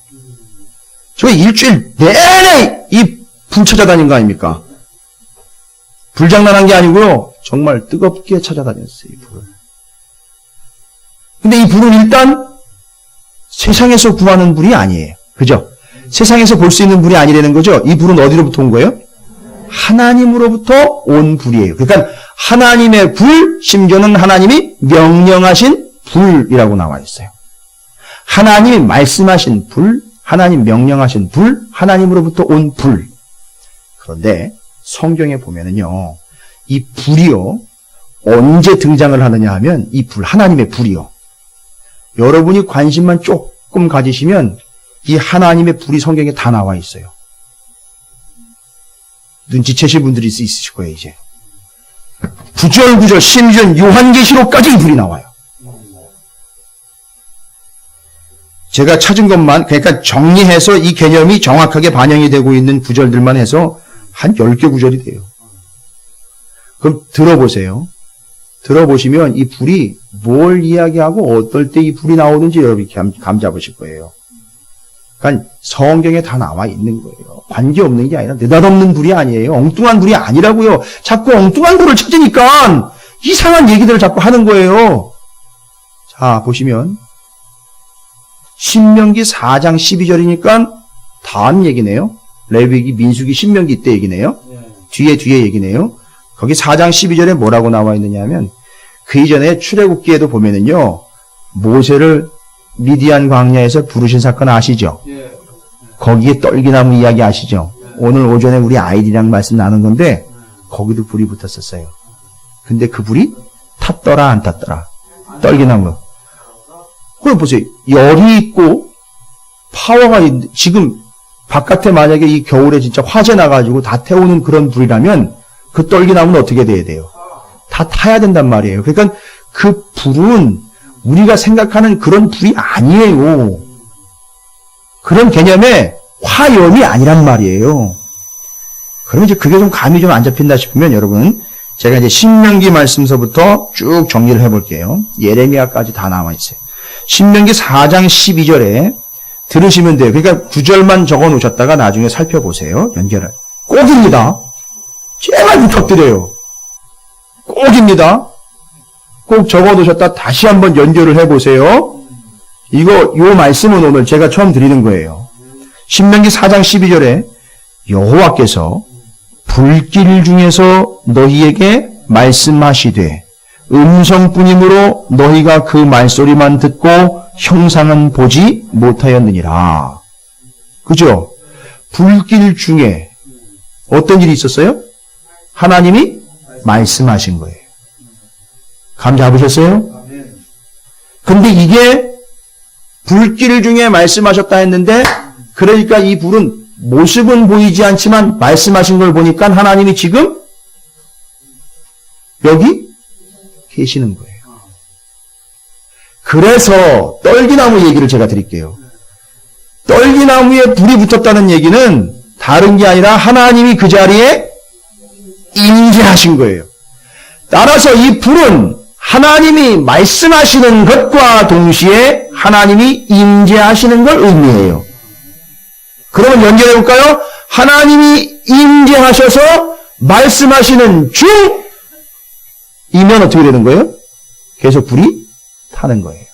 저 일주일 내내 이 불 찾아다닌 거 아닙니까? 불장난한 게 아니고요. 정말 뜨겁게 찾아다녔어요. 이 불을. 근데 이 불은 일단 세상에서 구하는 불이 아니에요. 그죠? 세상에서 볼 수 있는 불이 아니라는 거죠. 이 불은 어디로부터 온 거예요? 하나님으로부터 온 불이에요. 그러니까 하나님의 불, 심지어는 하나님이 명령하신 불이라고 나와 있어요. 하나님이 말씀하신 불, 하나님 명령하신 불, 하나님으로부터 온 불. 그런데 성경에 보면은요, 이 불이요, 언제 등장을 하느냐 하면 이 불, 하나님의 불이요. 여러분이 관심만 조금 가지시면 이 하나님의 불이 성경에 다 나와 있어요. 눈치채실 분들이 있으실 거예요, 이제. 구절구절, 심지어는 요한계시록까지 이 불이 나와요. 제가 찾은 것만, 그러니까 정리해서 이 개념이 정확하게 반영이 되고 있는 구절들만 해서 한 10개 구절이 돼요. 그럼 들어보세요. 들어보시면 이 불이 뭘 이야기하고 어떨 때 이 불이 나오는지 여러분이 감 잡으실 거예요. 그러니까 성경에 다 나와 있는 거예요. 관계없는 게 아니라 느닷없는 불이 아니에요. 엉뚱한 불이 아니라고요. 자꾸 엉뚱한 불을 찾으니까 이상한 얘기들을 자꾸 하는 거예요. 자, 보시면 신명기 4장 12절이니까 다음 얘기네요. 레위기, 민수기, 신명기 때 얘기네요. 뒤에 얘기네요. 거기 4장 12절에 뭐라고 나와 있느냐 하면 그 이전에 출애굽기에도 보면은요. 모세를 미디안 광야에서 부르신 사건 아시죠? 거기에 떨기나무 이야기 아시죠? 오늘 오전에 우리 아이들이랑 말씀 나눈 건데 거기도 불이 붙었었어요. 근데 그 불이 탔더라 안 탔더라? 떨기나무. 그럼 보세요. 열이 있고 파워가 지금 바깥에 만약에 이 겨울에 진짜 화재 나가지고 다 태우는 그런 불이라면 그 떨기나무는 어떻게 돼야 돼요? 다 타야 된단 말이에요. 그러니까 그 불은 우리가 생각하는 그런 불이 아니에요. 그런 개념의 화염이 아니란 말이에요. 그러면 이제 그게 좀 감이 좀 안 잡힌다 싶으면 여러분 제가 이제 신명기 말씀서부터 쭉 정리를 해볼게요. 예레미야까지 다 나와 있어요. 신명기 4장 12절에 들으시면 돼요. 그러니까 9절만 적어 놓으셨다가 나중에 살펴보세요. 연결을. 꼭입니다. 제발 부탁드려요. 꼭입니다. 꼭 적어 놓으셨다 다시 한번 연결을 해보세요. 요 말씀은 오늘 제가 처음 드리는 거예요. 신명기 4장 12절에 여호와께서 불길 중에서 너희에게 말씀하시되 음성뿐이므로 너희가 그 말소리만 듣고 형상은 보지 못하였느니라. 그죠? 불길 중에 어떤 일이 있었어요? 하나님이 말씀하신 거예요. 감 잡으셨어요? 근데 이게 불길 중에 말씀하셨다 했는데 그러니까 이 불은 모습은 보이지 않지만 말씀하신 걸 보니까 하나님이 지금 여기 계시는 거예요. 그래서 떨기나무 얘기를 제가 드릴게요. 떨기나무에 불이 붙었다는 얘기는 다른 게 아니라 하나님이 그 자리에 임재하신 거예요. 따라서 이 불은 하나님이 말씀하시는 것과 동시에 하나님이 임재하시는 걸 의미해요. 그러면 연결해 볼까요? 하나님이 임재하셔서 말씀하시는 중이면 어떻게 되는 거예요? 계속 불이 타는 거예요.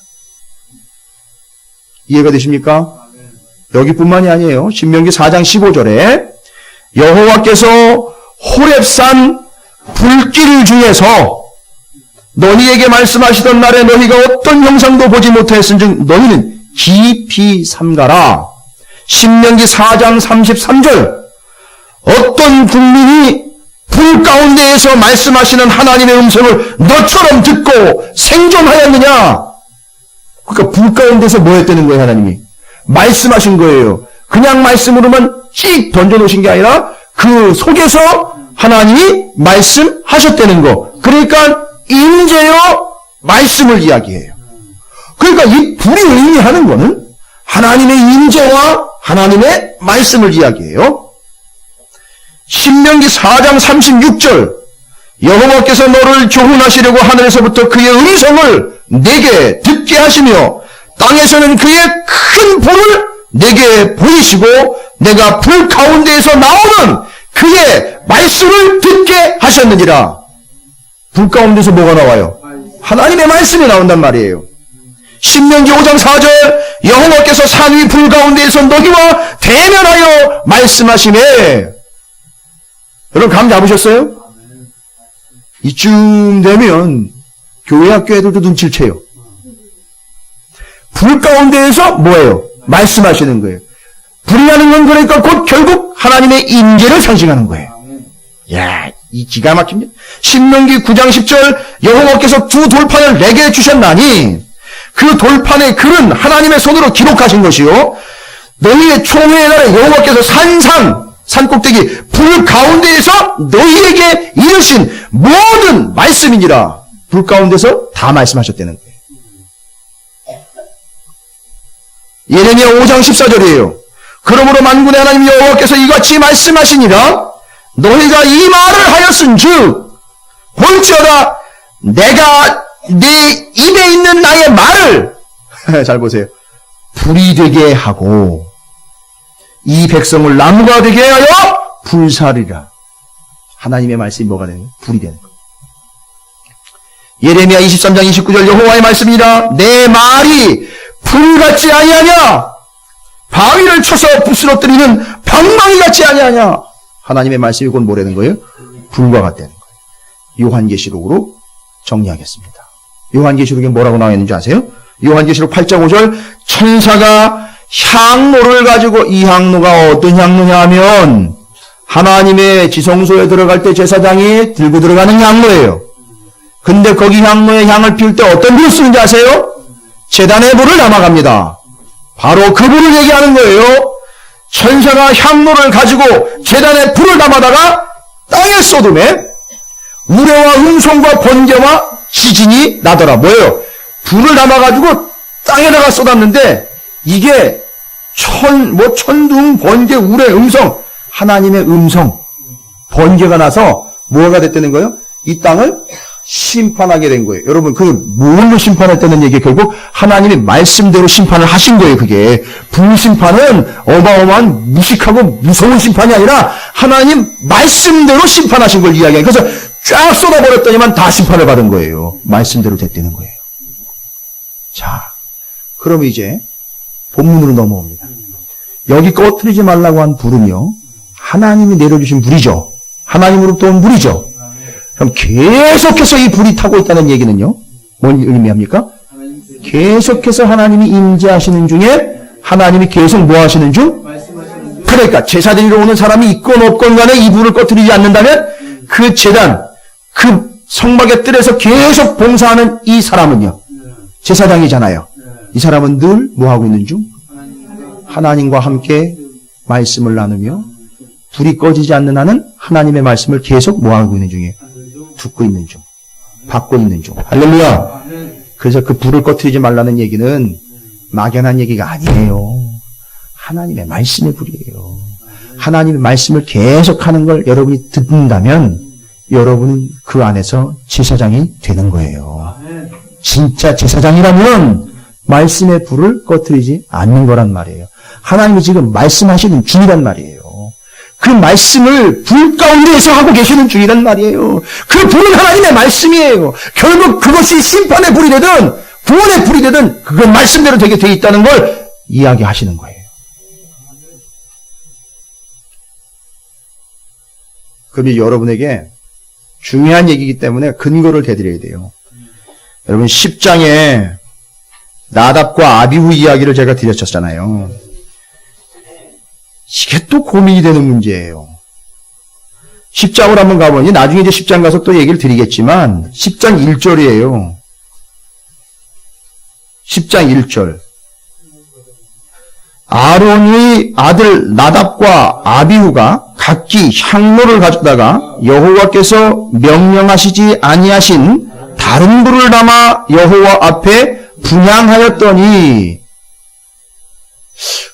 이해가 되십니까? 여기뿐만이 아니에요. 신명기 4장 15절에 여호와께서 호렙산 불길 중에서 너희에게 말씀하시던 날에 너희가 어떤 형상도 보지 못하였은즉 너희는 깊이 삼가라. 신명기 4장 33절 어떤 국민이 불 가운데에서 말씀하시는 하나님의 음성을 너처럼 듣고 생존하였느냐. 그러니까 불 가운데서 뭐 했다는 거예요. 하나님이 말씀하신 거예요. 그냥 말씀으로만 찍 던져놓으신 게 아니라 그 속에서 하나님이 말씀하셨다는 거. 그러니까 임재요 말씀을 이야기해요. 그러니까 이 불이 의미하는 거는 하나님의 임재와 하나님의 말씀을 이야기해요. 신명기 4장 36절 여호와께서 너를 교훈하시려고 하늘에서부터 그의 음성을 내게 듣게 하시며 땅에서는 그의 큰 불을 내게 보이시고 내가 불 가운데에서 나오는 그의 말씀을 듣게 하셨느니라. 불 가운데서 뭐가 나와요? 하나님의 말씀이 나온단 말이에요. 신명기 5장 4절 여호와께서 산 위 불 가운데에서 너희와 대면하여 말씀하시매. 여러분 감 잡으셨어요? 이쯤 되면 교회 학교 애들도 눈치를 채요. 불 가운데에서 뭐예요? 말씀하시는 거예요. 불이라는 건 그러니까 곧 결국 하나님의 임재를 상징하는 거예요. 야, 이 기가 막힙니다. 신명기 9장 10절 여호와께서 두 돌판을 내게 주셨나니 그 돌판의 글은 하나님의 손으로 기록하신 것이요 너희의 총회의 날에 여호와께서 산 꼭대기 불 가운데에서 너희에게 이르신 모든 말씀이니라. 불 가운데서 다 말씀하셨다는 거예요. 예레미야 5장 14절이에요. 그러므로 만군의 하나님 여호와께서 이같이 말씀하시니라. 너희가 이 말을 하였은즉 볼지어다 내가 네 입에 있는 나의 말을 잘 보세요. 불이 되게 하고 이 백성을 나무가 되게 하여 불사리라. 하나님의 말씀이 뭐가 되는 거예요? 불이 되는 거예요. 예레미야 23장 29절 여호와의 말씀이라. 내 말이 불같지 아니하냐? 바위를 쳐서 부스러뜨리는 방망이 같지 아니하냐? 하나님의 말씀이 곧 뭐라는 거예요? 불과 같다는 거예요. 요한계시록으로 정리하겠습니다. 요한계시록에 뭐라고 나와 있는지 아세요? 요한계시록 8장 5절 천사가 향로를 가지고, 이 향로가 어떤 향로냐 하면 하나님의 지성소에 들어갈 때 제사장이 들고 들어가는 향로예요. 근데 거기 향로에 향을 피울 때 어떤 불을 쓰는지 아세요? 제단의 불을 담아갑니다. 바로 그 불을 얘기하는 거예요. 천사가 향로를 가지고 제단에 불을 담아다가 땅에 쏟음에 우레와 음성과 번개와 지진이 나더라. 뭐예요? 불을 담아가지고 땅에다가 쏟았는데 이게 천둥, 번개, 우레, 음성, 하나님의 음성, 번개가 나서 뭐가 됐다는 거예요? 이 땅을 심판하게 된 거예요. 여러분, 그게 뭘로 심판했다는 얘기, 결국 하나님의 말씀대로 심판을 하신 거예요. 그게 불심판은 어마어마한 무식하고 무서운 심판이 아니라 하나님 말씀대로 심판하신 걸 이야기해요. 그래서 쫙 쏟아버렸더니만 다 심판을 받은 거예요. 말씀대로 됐다는 거예요. 자, 그럼 이제 본문으로 넘어옵니다. 여기 꺼뜨리지 말라고 한 불은요, 하나님이 내려주신 불이죠. 하나님으로부터 온 불이죠. 그럼 계속해서 이 불이 타고 있다는 얘기는요, 뭔 의미합니까? 계속해서 하나님이 임재하시는 중에 하나님이 계속 뭐 하시는 중? 그러니까 제사드리러 오는 사람이 있건 없건 간에 이 불을 꺼뜨리지 않는다면 그 제단, 그 성막의 뜰에서 계속 봉사하는 이 사람은요, 제사장이잖아요. 이 사람은 늘 뭐 하고 있는 중? 하나님과 함께 말씀을 나누며 불이 꺼지지 않는 한은 하나님의 말씀을 계속 뭐 하고 있는 중이에요? 듣고 있는 중, 받고 있는 중. 할렐루야. 그래서 그 불을 꺼뜨리지 말라는 얘기는 막연한 얘기가 아니에요. 하나님의 말씀의 불이에요. 하나님의 말씀을 계속하는 걸 여러분이 듣는다면 여러분은 그 안에서 제사장이 되는 거예요. 진짜 제사장이라면 말씀의 불을 꺼뜨리지 않는 거란 말이에요. 하나님이 지금 말씀하시는 중이란 말이에요. 그 말씀을 불 가운데에서 하고 계시는 중이란 말이에요. 그 불은 하나님의 말씀이에요. 결국 그것이 심판의 불이 되든 구원의 불이 되든 그건 말씀대로 되게 돼 있다는 걸 이야기하시는 거예요. 그럼 여러분에게 중요한 얘기이기 때문에 근거를 대드려야 돼요. 여러분 10장에 나답과 아비후 이야기를 제가 드렸었잖아요. 이게 또 고민이 되는 문제예요. 10장으로 한번 가보니 나중에 이제 10장 가서 또 얘기를 드리겠지만 10장 1절이에요. 10장 1절. 아론의 아들 나답과 아비후가 각기 향로를 가져다가 여호와께서 명령하시지 아니하신 다른 불을 담아 여호와 앞에 분향하였더니,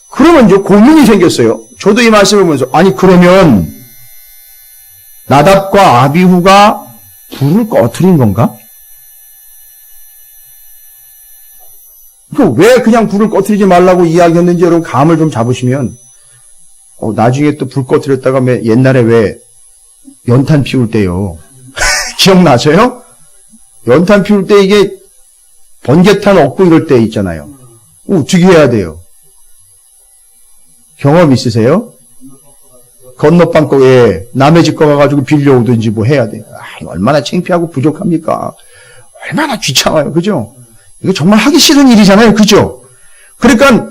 그러면 이제 고민이 생겼어요. 저도 이 말씀을 보면서, 아니 그러면 나답과 아비후가 불을 꺼트린 건가? 왜 그냥 불을 꺼트리지 말라고 이야기했는지 여러분 감을 좀 잡으시면, 나중에 또 불 꺼트렸다가 옛날에 왜 연탄 피울 때요. 기억나세요? 연탄 피울 때 이게 번개탄 얻고 이럴 때 있잖아요. 어떻게 해야 돼요? 경험 있으세요? 건너방 거에 남의 집 거 가가지고 빌려오든지 뭐 해야 돼요. 얼마나 창피하고 부족합니까? 얼마나 귀찮아요. 그죠? 이거 정말 하기 싫은 일이잖아요. 그죠? 그러니까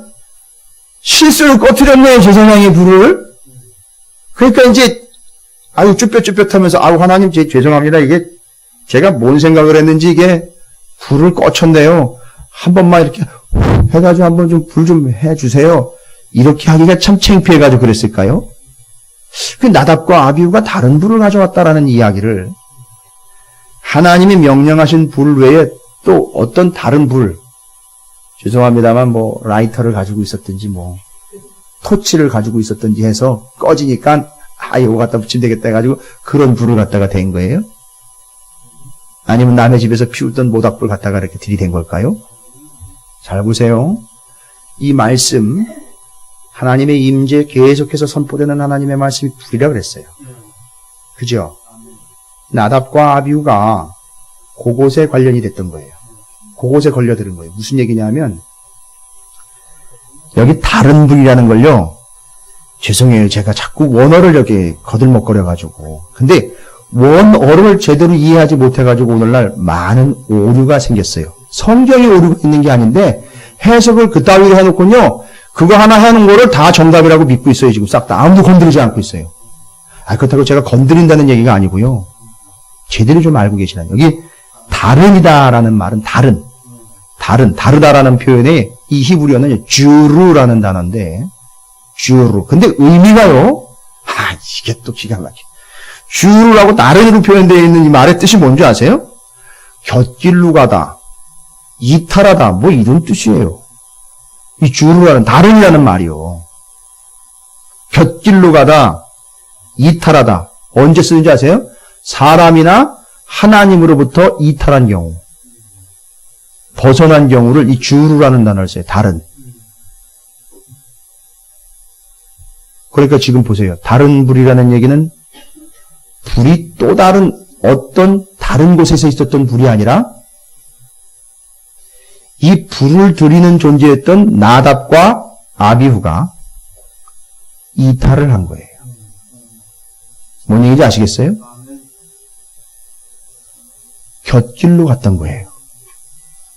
실수를 꺼트렸네요. 제사장의 불을. 그러니까 이제 쭈뼛쭈뼛하면서 하나님 죄송합니다. 이게 제가 뭔 생각을 했는지 이게 불을 꺼쳤네요. 한 번만 이렇게 해가지고 한번 좀 불 좀 해주세요. 이렇게 하기가 참 창피해가지고 그랬을까요? 그 나답과 아비후가 다른 불을 가져왔다라는 이야기를, 하나님이 명령하신 불 외에 또 어떤 다른 불, 죄송합니다만 뭐 라이터를 가지고 있었든지 뭐 토치를 가지고 있었든지 해서 꺼지니까 이거 갖다 붙이면 되겠다 해가지고 그런 불을 갖다가 댄 거예요? 아니면 남의 집에서 피우던 모닥불 갖다가 이렇게 들이댄 걸까요? 잘 보세요. 이 말씀, 하나님의 임재 계속해서 선포되는 하나님의 말씀이 불이라 그랬어요. 그죠? 나답과 아비후가 그곳에 관련이 됐던 거예요. 그곳에 걸려드는 거예요. 무슨 얘기냐면 여기 다른 불이라는 걸요. 죄송해요. 제가 자꾸 원어를 여기 거들먹거려가지고. 근데 원어를 제대로 이해하지 못해가지고 오늘날 많은 오류가 생겼어요. 성경에 오류가 있는 게 아닌데 해석을 그따위로 해놓고요. 그거 하나 하는 거를 다 정답이라고 믿고 있어요. 지금 싹 다. 아무도 건드리지 않고 있어요. 그렇다고 제가 건드린다는 얘기가 아니고요. 제대로 좀 알고 계시나요? 여기 다른이다라는 말은 다르다라는 표현에 이 히브리어는 주루라는 단어인데 주루. 근데 의미가요. 이게 또 기가 막혀. 주루라고 다른으로 표현되어 있는 이 말의 뜻이 뭔지 아세요? 곁길로 가다, 이탈하다, 뭐 이런 뜻이에요. 이 주루라는 다른이라는 말이요. 곁길로 가다, 이탈하다. 언제 쓰는지 아세요? 사람이나 하나님으로부터 이탈한 경우, 벗어난 경우를 이 주루라는 단어를 써요. 다른. 그러니까 지금 보세요. 다른 불이라는 얘기는 불이 또 다른 어떤 다른 곳에서 있었던 불이 아니라 이 불을 들이는 존재였던 나답과 아비후가 이탈을 한 거예요. 뭔 얘기인지 아시겠어요? 곁길로 갔던 거예요.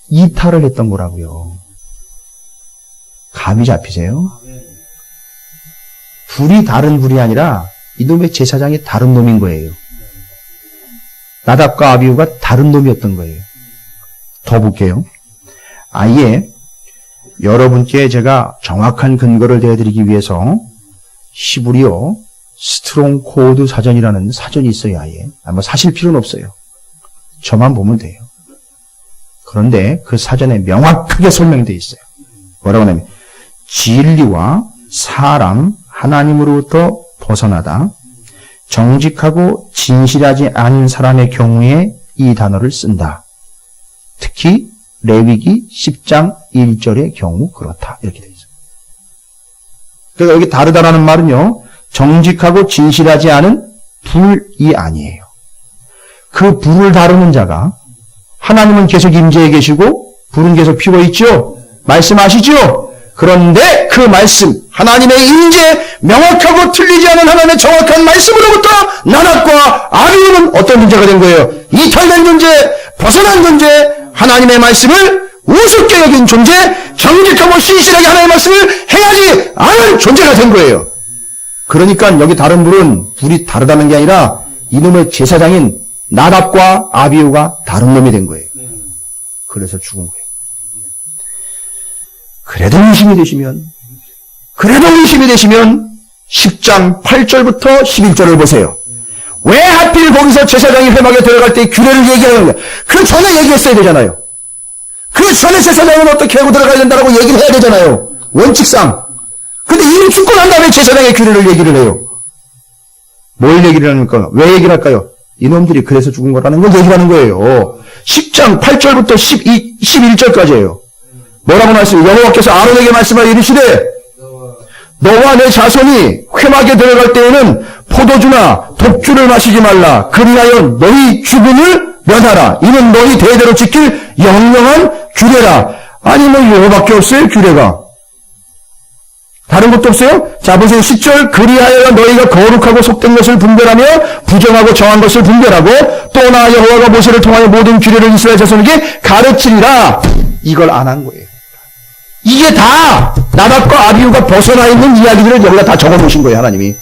이탈을 했던 거라고요. 감이 잡히세요? 불이 다른 불이 아니라 이놈의 제사장이 다른 놈인 거예요. 나답과 아비후가 다른 놈이었던 거예요. 더 볼게요. 아예 여러분께 제가 정확한 근거를 대드리기 위해서 히브리어 스트롱 코드 사전이라는 사전이 있어요. 아예. 뭐 사실 필요는 없어요. 저만 보면 돼요. 그런데 그 사전에 명확하게 설명되어 있어요. 뭐라고 하냐면 진리와 사람, 하나님으로부터 벗어나다 정직하고 진실하지 않은 사람의 경우에 이 단어를 쓴다. 특히 레위기 10장 1절의 경우 그렇다. 이렇게 되어 있어요. 그러니까 여기 다르다라는 말은요. 정직하고 진실하지 않은 불이 아니에요. 그 불을 다루는 자가 하나님은 계속 임재해 계시고 불은 계속 피워 있죠. 말씀하시죠. 그런데 그 말씀, 하나님의 임재, 명확하고 틀리지 않은 하나님의 정확한 말씀으로부터 나답과 아비후는 어떤 존재가 된 거예요? 이탈된 존재, 벗어난 존재, 하나님의 말씀을 우습게 여긴 존재, 정직하고 신실하게 하나님의 말씀을 행하지 않은 존재가 된 거예요. 그러니까 여기 다른 불이 다르다는 게 아니라 이놈의 제사장인 나답과 아비후가 다른 놈이 된 거예요. 그래서 죽은 거예요. 그래도 의심이 되시면 10장 8절부터 11절을 보세요. 왜 하필 거기서 제사장이 회막에 들어갈 때 규례를 얘기하는 거예요? 그 전에 얘기했어야 되잖아요. 그 전에 제사장은 어떻게 하고 들어가야 된다고 얘기를 해야 되잖아요. 원칙상. 근데 이미 죽고 난 다음에 제사장의 규례를 얘기를 해요. 뭘 얘기를 합니까? 왜 얘기를 할까요? 이놈들이 그래서 죽은 거라는 걸 얘기하는 거예요. 10장 8절부터 11절까지예요. 뭐라고 말씀해요? 여호와께서 아론에게 말씀하여 이르시되 너와 내 자손이 회막에 들어갈 때에는 포도주나 독주를 마시지 말라. 그리하여 너희 죽음을 면하라. 이는 너희 대대로 지킬 영영한 규례라. 아니 뭐 이거밖에 없어요. 규례가. 다른 것도 없어요? 자 보세요. 10절 그리하여 너희가 거룩하고 속된 것을 분별하며 부정하고 정한 것을 분별하고 또 나 여호와가 모세를 통하여 모든 규례를 이스라엘 자손에게 가르치리라. 이걸 안 한 거예요. 이게 다 나답과 아비후가 벗어나 있는 이야기들을 여기다 다 적어놓으신 거예요. 하나님이.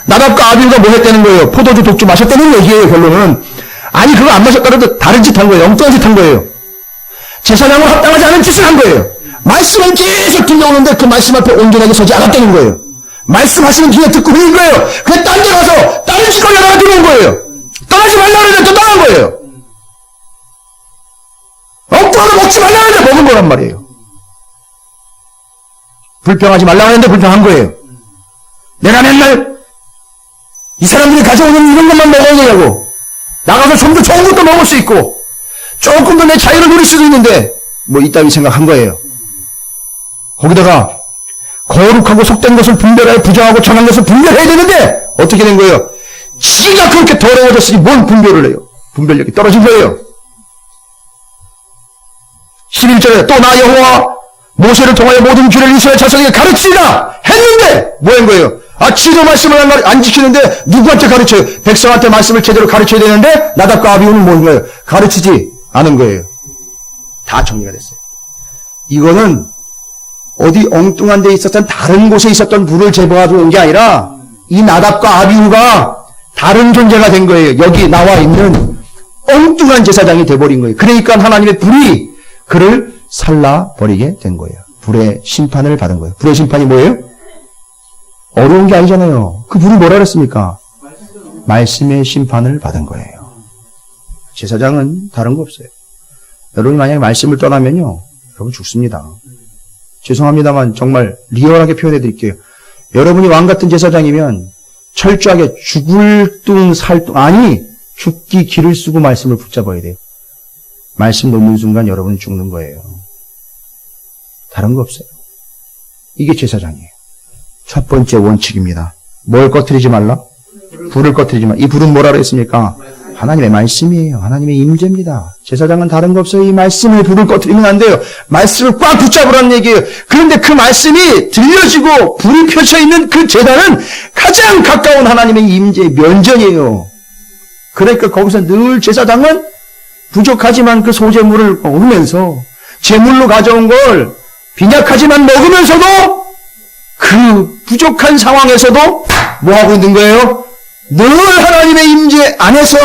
나답과 아비후가 뭐 했다는 거예요? 포도주 독주 마셨다는 얘기예요. 결론은. 아니 그거 안 마셨다라도 다른 짓 한 거예요. 엉뚱한 짓 한 거예요. 제사장으로 합당하지 않은 짓을 한 거예요. 말씀은 계속 들려오는데 그 말씀 앞에 온전하게 서지 않았다는 거예요. 말씀하시는 뒤에 듣고 있는 거예요. 그래 딴 데 가서 다른 짓거리 하다가 들어온 거예요. 떠나지 말라 그러는데 또 떠난 거예요. 엉뚱한 거 먹지 말라 그러는데 먹은 거란 말이에요. 불평하지 말라고 했는데 불평한 거예요. 내가 맨날 이 사람들이 가져오는 이런 것만 먹어야 되냐고. 나가서 좀 더 좋은 것도 먹을 수 있고 조금 더 내 자유를 누릴 수도 있는데 뭐 이따위 생각한 거예요. 거기다가 거룩하고 속된 것을 분별하여 부정하고 정한 것을 분별해야 되는데 어떻게 된 거예요? 지가 그렇게 더러워졌으니 뭔 분별을 해요? 분별력이 떨어진 거예요. 11절에 또 나 여호와 모세를 통하여 모든 규례를 이스라엘 자손에게 가르치리라 했는데 뭐 한 거예요? 지도 말씀을 안 지키는데 누구한테 가르쳐요? 백성한테 말씀을 제대로 가르쳐야 되는데 나답과 아비후는 뭔 거예요? 가르치지 않은 거예요. 다 정리가 됐어요. 이거는 어디 엉뚱한 데 있었던 다른 곳에 있었던 불을 제거하러 온 게 아니라 이 나답과 아비후가 다른 존재가 된 거예요. 여기 나와 있는 엉뚱한 제사장이 돼버린 거예요. 그러니까 하나님의 불이 그를 살라버리게 된 거예요. 불의 심판을 받은 거예요. 불의 심판이 뭐예요? 어려운 게 아니잖아요. 그 불이 뭐라 그랬습니까? 말씀의 심판을 받은 거예요. 제사장은 다른 거 없어요. 여러분이 만약에 말씀을 떠나면요, 여러분 죽습니다. 죄송합니다만 정말 리얼하게 표현해 드릴게요. 여러분이 왕 같은 제사장이면 철저하게 죽을 둥 살 둥, 아니 죽기 길을 쓰고 말씀을 붙잡아야 돼요. 말씀 놓는 순간 여러분은 죽는 거예요. 다른 거 없어요. 이게 제사장이에요. 첫 번째 원칙입니다. 뭘 꺼트리지 말라? 불을 꺼트리지 말라. 이 불은 뭐라 그랬습니까? 하나님의 말씀이에요. 하나님의 임재입니다. 제사장은 다른 거 없어요. 이 말씀에 불을 꺼트리면 안 돼요. 말씀을 꽉 붙잡으라는 얘기예요. 그런데 그 말씀이 들려지고 불이 펴져 있는 그 제단은 가장 가까운 하나님의 임재의 면전이에요. 그러니까 거기서 늘 제사장은 부족하지만 그 소제물을 먹으면서 제물로 가져온 걸 빈약하지만 먹으면서도 그 부족한 상황에서도 뭐 하고 있는 거예요? 늘 하나님의 임재 안에서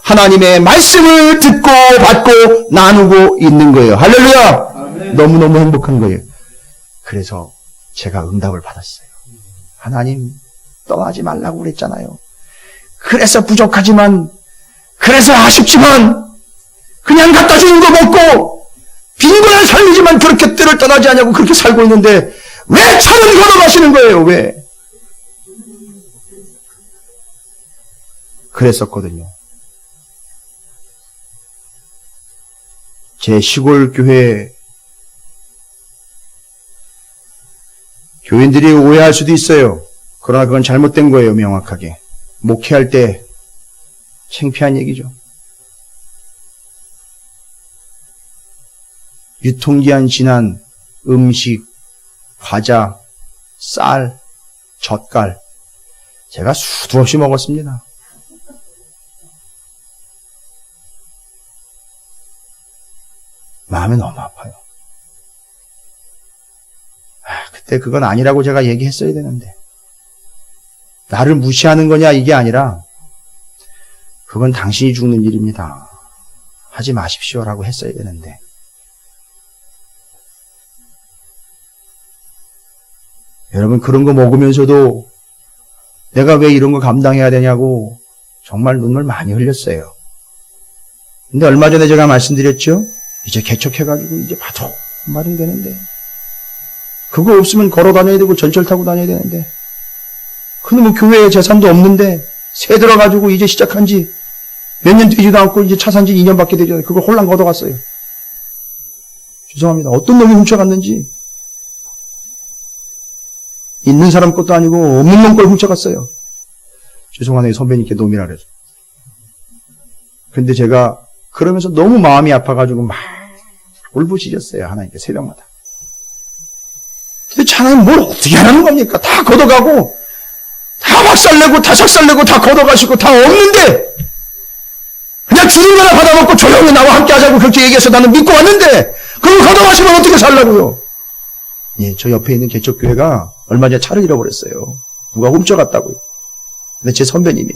하나님의 말씀을 듣고 받고 나누고 있는 거예요. 할렐루야! 아멘. 너무너무 행복한 거예요. 그래서 제가 응답을 받았어요. 하나님 떠나지 말라고 그랬잖아요. 그래서 부족하지만, 그래서 아쉽지만 그냥 갖다 주는 거 먹고 빈곤을 살리지만 그렇게 때를 떠나지 않냐고 그렇게 살고 있는데 왜 차를 걸어가시는 거예요? 왜? 그랬었거든요. 제 시골 교회 교인들이 오해할 수도 있어요. 그러나 그건 잘못된 거예요. 명확하게. 목회할 때 창피한 얘기죠. 유통기한 지난 음식, 과자, 쌀, 젓갈 제가 수도 없이 먹었습니다. 마음이 너무 아파요. 그때 그건 아니라고 제가 얘기했어야 되는데 나를 무시하는 거냐 이게 아니라 그건 당신이 죽는 일입니다. 하지 마십시오라고 했어야 되는데 여러분 그런 거 먹으면서도 내가 왜 이런 거 감당해야 되냐고 정말 눈물 많이 흘렸어요. 근데 얼마 전에 제가 말씀드렸죠? 이제 개척해가지고 이제 마둥마둥 되는데 그거 없으면 걸어 다녀야 되고 전철 타고 다녀야 되는데 그놈의 교회에 재산도 없는데 새 들어가지고 이제 시작한 지 몇 년 되지도 않고 이제 차 산 지 2년밖에 되지 않아요. 그걸 홀랑 걷어갔어요. 죄송합니다. 어떤 놈이 훔쳐갔는지 있는 사람 것도 아니고 없는 놈 걸 훔쳐갔어요. 죄송하네요. 선배님께 놈이라 그래서. 근데 제가 그러면서 너무 마음이 아파가지고 막 울부짖었어요. 하나님께 새벽마다. 근데 하나님 뭘 어떻게 하라는 겁니까? 다 걷어가고 다 박살내고 다 작살내고 다 걷어가시고 다 없는데 그냥 주는 거나 받아먹고 조용히 나와 함께 하자고 그렇게 얘기해서 나는 믿고 왔는데 그걸 걷어가시면 어떻게 살라고요? 예, 저 옆에 있는 개척교회가 얼마 전에 차를 잃어버렸어요. 누가 훔쳐갔다고요. 근데 제 선배님이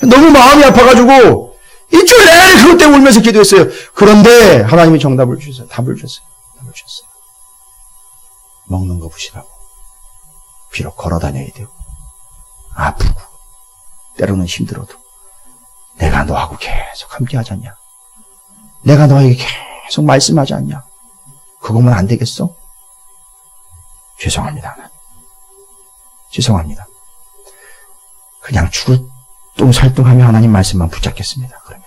너무 마음이 아파가지고 일주일 내내 그것 때문에 울면서 기도했어요. 그런데 하나님이 정답을 주셨어요. 답을 주셨어요. 먹는 거 보시라고. 비록 걸어 다녀야 되고 아프고 때로는 힘들어도 내가 너하고 계속 함께 하지 않냐? 내가 너에게 계속 말씀하지 않냐? 그거면 안 되겠어? 죄송합니다. 죄송합니다. 그냥 죽을똥살똥하며 하나님 말씀만 붙잡겠습니다. 그러면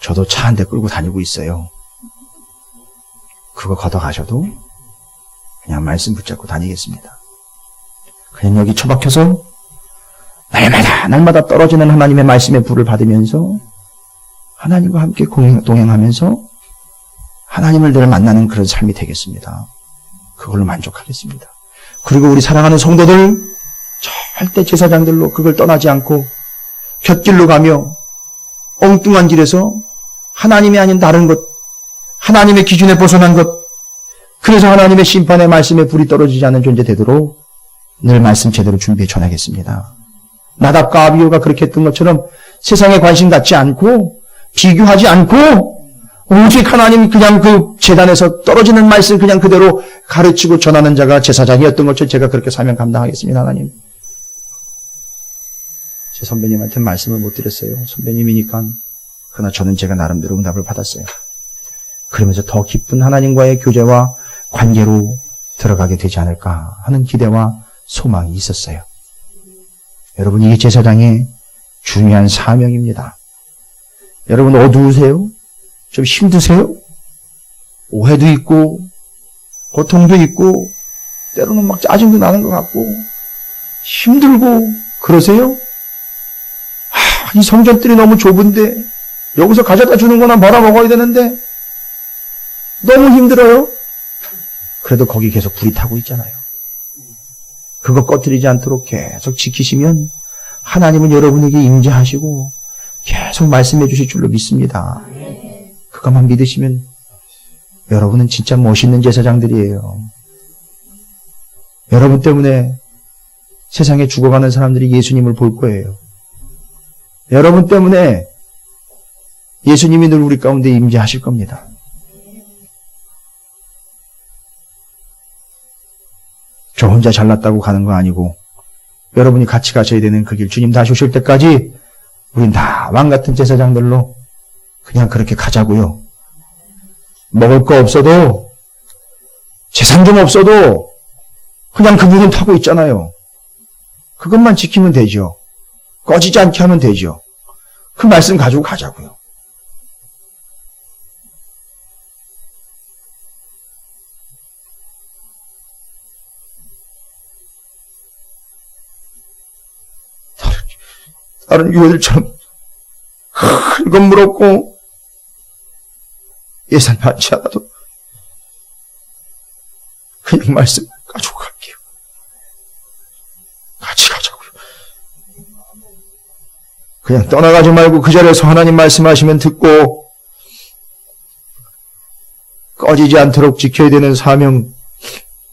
저도 차 한 대 끌고 다니고 있어요. 그거 걷어가셔도 그냥 말씀 붙잡고 다니겠습니다. 그냥 여기 처박혀서 날마다 떨어지는 하나님의 말씀의 불을 받으면서 하나님과 함께 동행하면서 하나님을 늘 만나는 그런 삶이 되겠습니다. 그걸로 만족하겠습니다. 그리고 우리 사랑하는 성도들 절대 제사장들로 그걸 떠나지 않고 곁길로 가며 엉뚱한 길에서 하나님이 아닌 다른 것, 하나님의 기준에 벗어난 것, 그래서 하나님의 심판의 말씀에 불이 떨어지지 않는 존재 되도록 늘 말씀 제대로 준비해 전하겠습니다. 나답과 아비후가 그렇게 했던 것처럼 세상에 관심 갖지 않고 비교하지 않고 오직 하나님 그냥 그 제단에서 떨어지는 말씀 그냥 그대로 가르치고 전하는 자가 제사장이었던 것처럼 제가 그렇게 사명 감당하겠습니다. 하나님. 제 선배님한테 말씀을 못 드렸어요. 선배님이니까. 그러나 저는 제가 나름대로 응답을 받았어요. 그러면서 더 깊은 하나님과의 교제와 관계로 들어가게 되지 않을까 하는 기대와 소망이 있었어요. 여러분, 이게 제사장의 중요한 사명입니다. 여러분, 어두우세요? 좀 힘드세요? 오해도 있고 고통도 있고 때로는 막 짜증도 나는 것 같고 힘들고 그러세요? 이 성전들이 너무 좁은데 여기서 가져다 주는 거나 벌어먹어야 되는데 너무 힘들어요? 그래도 거기 계속 불이 타고 있잖아요. 그거 꺼뜨리지 않도록 계속 지키시면 하나님은 여러분에게 임재하시고 계속 말씀해 주실 줄로 믿습니다. 그것만 믿으시면 여러분은 진짜 멋있는 제사장들이에요. 여러분 때문에 세상에 죽어가는 사람들이 예수님을 볼 거예요. 여러분 때문에 예수님이 늘 우리 가운데 임재하실 겁니다. 저 혼자 잘났다고 가는 거 아니고 여러분이 같이 가셔야 되는 그 길, 주님 다시 오실 때까지 우린 다 왕같은 제사장들로 그냥 그렇게 가자고요. 먹을 거 없어도 재산 좀 없어도 그냥 그 물은 타고 있잖아요. 그것만 지키면 되죠. 꺼지지 않게 하면 되죠. 그 말씀 가지고 가자고요. 다른 교회들처럼 큰 건물 없고 예산 많지 않아도 그냥 말씀 가지고 갈게요. 같이 가자고요. 그냥 떠나가지 말고 그 자리에서 하나님 말씀하시면 듣고 꺼지지 않도록 지켜야 되는 사명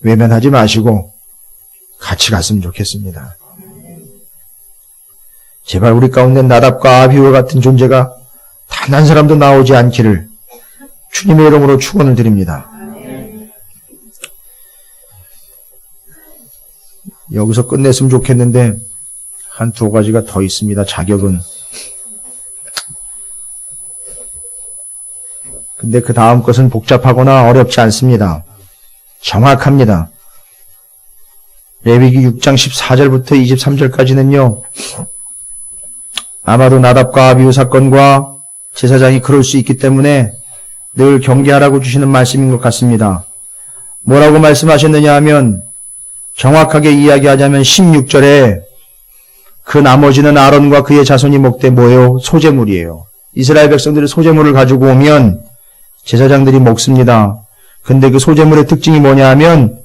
외면하지 마시고 같이 갔으면 좋겠습니다. 제발 우리 가운데 나답과 아비후와 같은 존재가 단 한 사람도 나오지 않기를 주님의 이름으로 축원을 드립니다. 여기서 끝냈으면 좋겠는데 한 두 가지가 더 있습니다. 자격은. 근데 그 다음 것은 복잡하거나 어렵지 않습니다. 정확합니다. 레위기 6장 14절부터 23절까지는요. 아마도 나답과 아비후 사건과 제사장이 그럴 수 있기 때문에 늘 경계하라고 주시는 말씀인 것 같습니다. 뭐라고 말씀하셨느냐 하면 정확하게 이야기하자면 16절에 그 나머지는 아론과 그의 자손이 먹되 뭐예요? 소제물이에요. 이스라엘 백성들이 소제물을 가지고 오면 제사장들이 먹습니다. 근데 그 소제물의 특징이 뭐냐 하면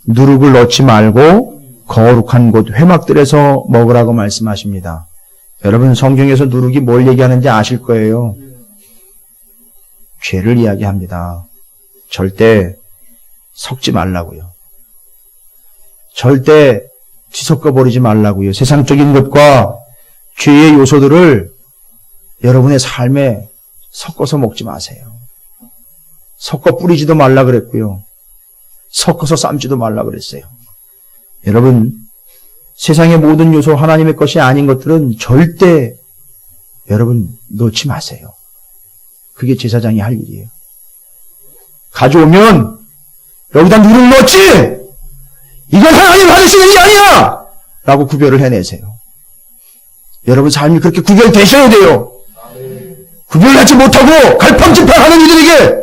누룩을 넣지 말고 거룩한 곳 회막들에서 먹으라고 말씀하십니다. 여러분 성경에서 누룩이 뭘 얘기하는지 아실 거예요. 죄를 이야기합니다. 절대 섞지 말라고요. 절대 뒤섞어 버리지 말라고요. 세상적인 것과 죄의 요소들을 여러분의 삶에 섞어서 먹지 마세요. 섞어 뿌리지도 말라 그랬고요. 섞어서 삶지도 말라 그랬어요. 여러분 세상의 모든 요소 하나님의 것이 아닌 것들은 절대 여러분 놓지 마세요. 그게 제사장이 할 일이에요. 가져오면 여기다 누룩 넣었지? 이건 하나님 받으시는 게 아니야! 라고 구별을 해내세요. 여러분 삶이 그렇게 구별되셔야 돼요. 구별하지 못하고 갈팡질팡하는 이들에게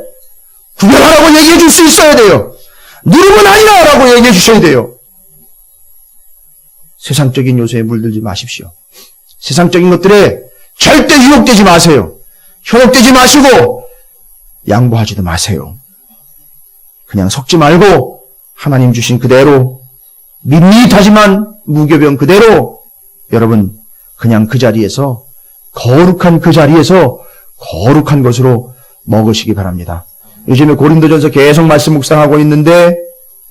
구별하라고 얘기해 줄 수 있어야 돼요. 누룩은 아니야! 라고 얘기해 주셔야 돼요. 세상적인 요소에 물들지 마십시오. 세상적인 것들에 절대 유혹되지 마세요. 현혹되지 마시고 양보하지도 마세요. 그냥 속지 말고 하나님 주신 그대로 밋밋하지만 무교병 그대로 여러분 그냥 그 자리에서 거룩한 그 자리에서 거룩한 것으로 먹으시기 바랍니다. 요즘에 고린도전서 계속 말씀 묵상하고 있는데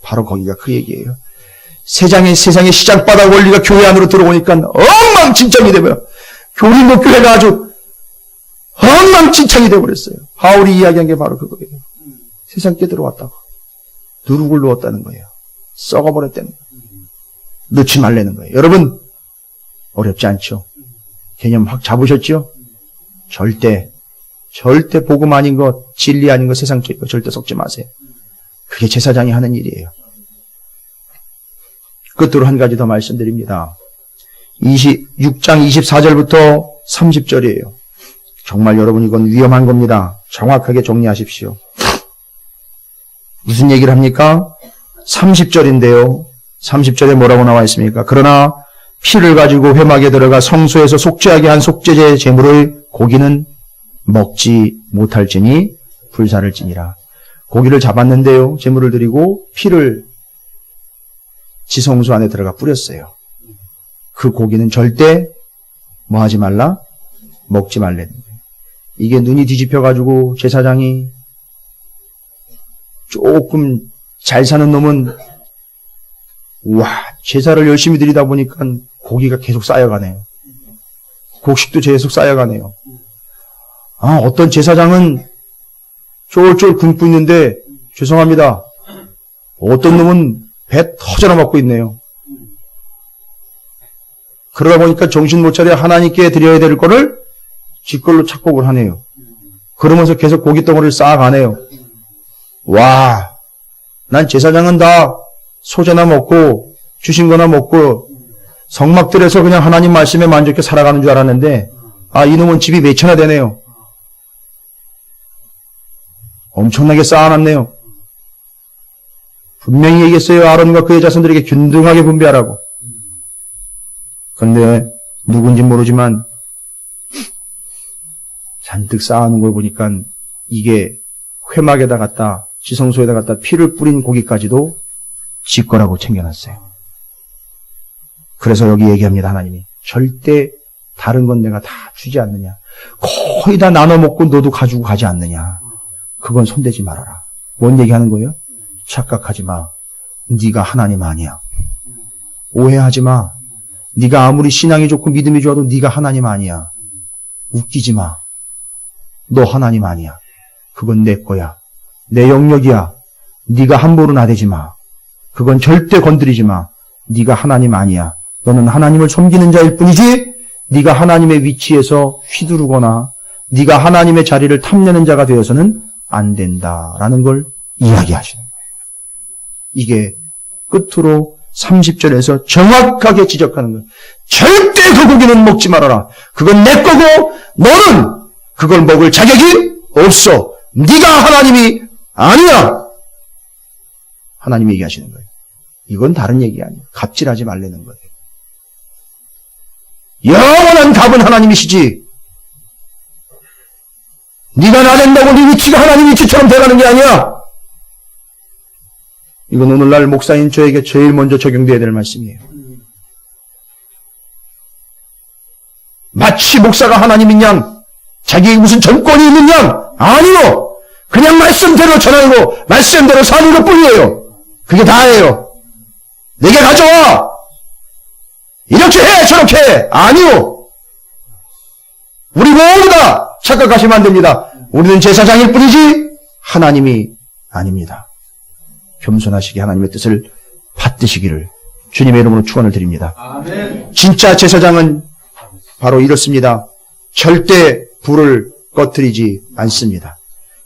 바로 거기가 그 얘기예요. 세상의 시작바닥 원리가 교회 안으로 들어오니까 엉망진창이 되고요. 고린도 교회가 아주 엉망진창이 되어버렸어요. 바울이 이야기한 게 바로 그거예요. 세상께 들어왔다고 누룩을 넣었다는 거예요. 썩어버렸다는 거예요. 넣지 말라는 거예요. 여러분 어렵지 않죠? 개념 확 잡으셨죠? 절대 복음 아닌 것, 진리 아닌 것, 세상적인 것 절대 섞지 마세요. 그게 제사장이 하는 일이에요. 끝으로 한 가지 더 말씀드립니다. 6장 24절부터 30절이에요. 정말 여러분 이건 위험한 겁니다. 정확하게 정리하십시오. 무슨 얘기를 합니까? 30절인데요. 30절에 뭐라고 나와 있습니까? 그러나 피를 가지고 회막에 들어가 성소에서 속죄하게 한 속죄제 제물의 고기는 먹지 못할지니 불사를지니라. 고기를 잡았는데요. 제물을 드리고 피를 지성소 안에 들어가 뿌렸어요. 그 고기는 절대 뭐 하지 말라? 먹지 말라는 거예요. 이게 눈이 뒤집혀가지고 제사장이 조금 잘 사는 놈은 제사를 열심히 드리다 보니까 고기가 계속 쌓여가네요. 곡식도 계속 쌓여가네요. 어떤 제사장은 쫄쫄 굶고 있는데 죄송합니다. 어떤 놈은 배 터져나 먹고 있네요. 그러다 보니까 정신 못 차려 하나님께 드려야 될 거를 지 걸로 착복을 하네요. 그러면서 계속 고기 덩어리를 쌓아가네요. 난 제사장은 다 소재나 먹고 주신 거나 먹고 성막들에서 그냥 하나님 말씀에 만족해 살아가는 줄 알았는데 이놈은 집이 몇 채나 되네요. 엄청나게 쌓아놨네요. 분명히 얘기했어요. 아론과 그의 자손들에게 균등하게 분배하라고. 그런데 누군지 모르지만 잔뜩 쌓아놓은 걸 보니까 이게 회막에다 갖다 지성소에다 갖다 피를 뿌린 고기까지도 지 거라고 챙겨놨어요. 그래서 여기 얘기합니다. 하나님이 절대 다른 건 내가 다 주지 않느냐. 거의 다 나눠 먹고 너도 가지고 가지 않느냐. 그건 손대지 말아라. 뭔 얘기하는 거예요? 착각하지 마. 네가 하나님 아니야. 오해하지 마. 네가 아무리 신앙이 좋고 믿음이 좋아도 네가 하나님 아니야. 웃기지 마. 너 하나님 아니야. 그건 내 거야. 내 영역이야. 네가 함부로 나대지 마. 그건 절대 건드리지 마. 네가 하나님 아니야. 너는 하나님을 섬기는 자일 뿐이지 네가 하나님의 위치에서 휘두르거나 네가 하나님의 자리를 탐내는 자가 되어서는 안 된다라는 걸 이야기하시는 거예요. 이게 끝으로 30절에서 정확하게 지적하는 거예요. 절대 그 고기는 먹지 말아라. 그건 내 거고 너는 그걸 먹을 자격이 없어. 네가 하나님이 아니야. 하나님이 얘기하시는 거예요. 이건 다른 얘기 아니에요. 갑질하지 말라는 거예요. 영원한 답은 하나님이시지. 네가 나댄다고 네 위치가 하나님 위치처럼 돼가는 게 아니야. 이건 오늘날 목사인 저에게 제일 먼저 적용돼야 될 말씀이에요. 마치 목사가 하나님인 양, 자기에게 무슨 전권이 있는 양, 아니요. 그냥 말씀대로 전하고 말씀대로 사는 것뿐이에요. 그게 다예요. 내게 가져와. 이렇게 해, 저렇게 해. 아니요. 우리 모두 다 착각하시면 안 됩니다. 우리는 제사장일 뿐이지 하나님이 아닙니다. 겸손하시게 하나님의 뜻을 받드시기를 주님의 이름으로 축원을 드립니다. 아멘. 진짜 제사장은 바로 이렇습니다. 절대 불을 꺼뜨리지 않습니다.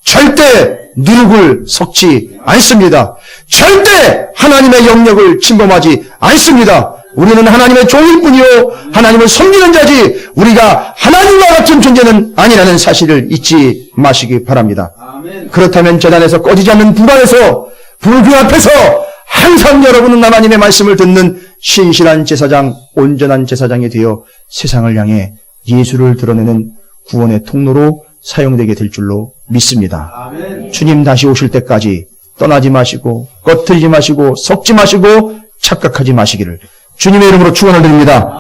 절대 누룩을 섞지 않습니다. 절대 하나님의 영역을 침범하지 않습니다. 우리는 하나님의 종일 뿐이요 하나님을 섬기는 자지 우리가 하나님과 같은 존재는 아니라는 사실을 잊지 마시기 바랍니다. 아멘. 그렇다면 재단에서 꺼지지 않는 불 안에서 불교 앞에서 항상 여러분은 하나님의 말씀을 듣는 신실한 제사장, 온전한 제사장이 되어 세상을 향해 예수를 드러내는 구원의 통로로 사용되게 될 줄로 믿습니다. 아멘. 주님 다시 오실 때까지 떠나지 마시고 꺼트리지 마시고 섞지 마시고 착각하지 마시기를 주님의 이름으로 축원을 드립니다.